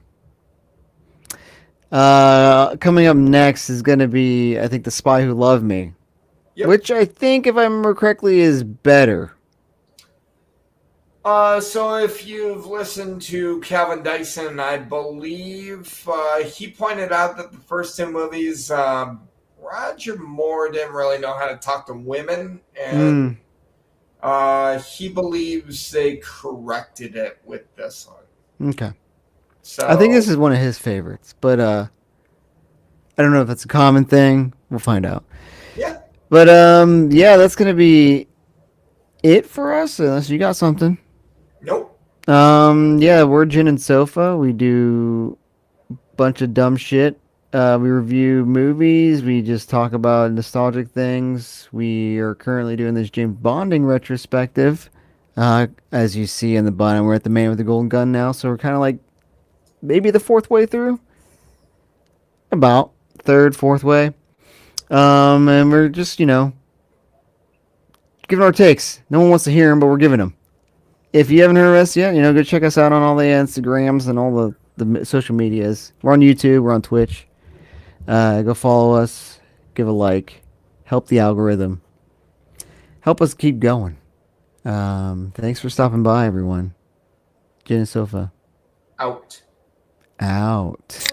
S2: Coming up next is gonna be, I think, The Spy Who Loved Me,
S1: Yep.
S2: which I think, if I remember correctly, is better.
S1: So if you've listened to Calvin Dyson, I believe he pointed out that the first 2 movies, Roger Moore didn't really know how to talk to women, and
S2: Hmm.
S1: he believes they corrected it with this one.
S2: Okay. I think this
S1: So
S2: is one of his favorites, but I don't know if that's a common thing. We'll find out.
S1: yeah,
S2: But yeah, that's gonna be it for us. Unless you got something.
S1: nope,
S2: Yeah, we're Gin and Sofa. We do a bunch of dumb shit. We review movies. We just talk about nostalgic things. We are currently doing this James Bonding retrospective. As you see in the bottom, we're at the Man with the Golden Gun now, so we're kind of like maybe the fourth way through, about third, fourth way. And we're just giving our takes. No one wants to hear them, but we're giving them. If you haven't heard of us yet, go check us out on all the Instagrams and all the social medias. We're on YouTube. We're on Twitch. Go follow us. Give a like. Help the algorithm. Help us keep going. Thanks for stopping by, everyone. Jen and Sofa.
S1: out.
S2: Out.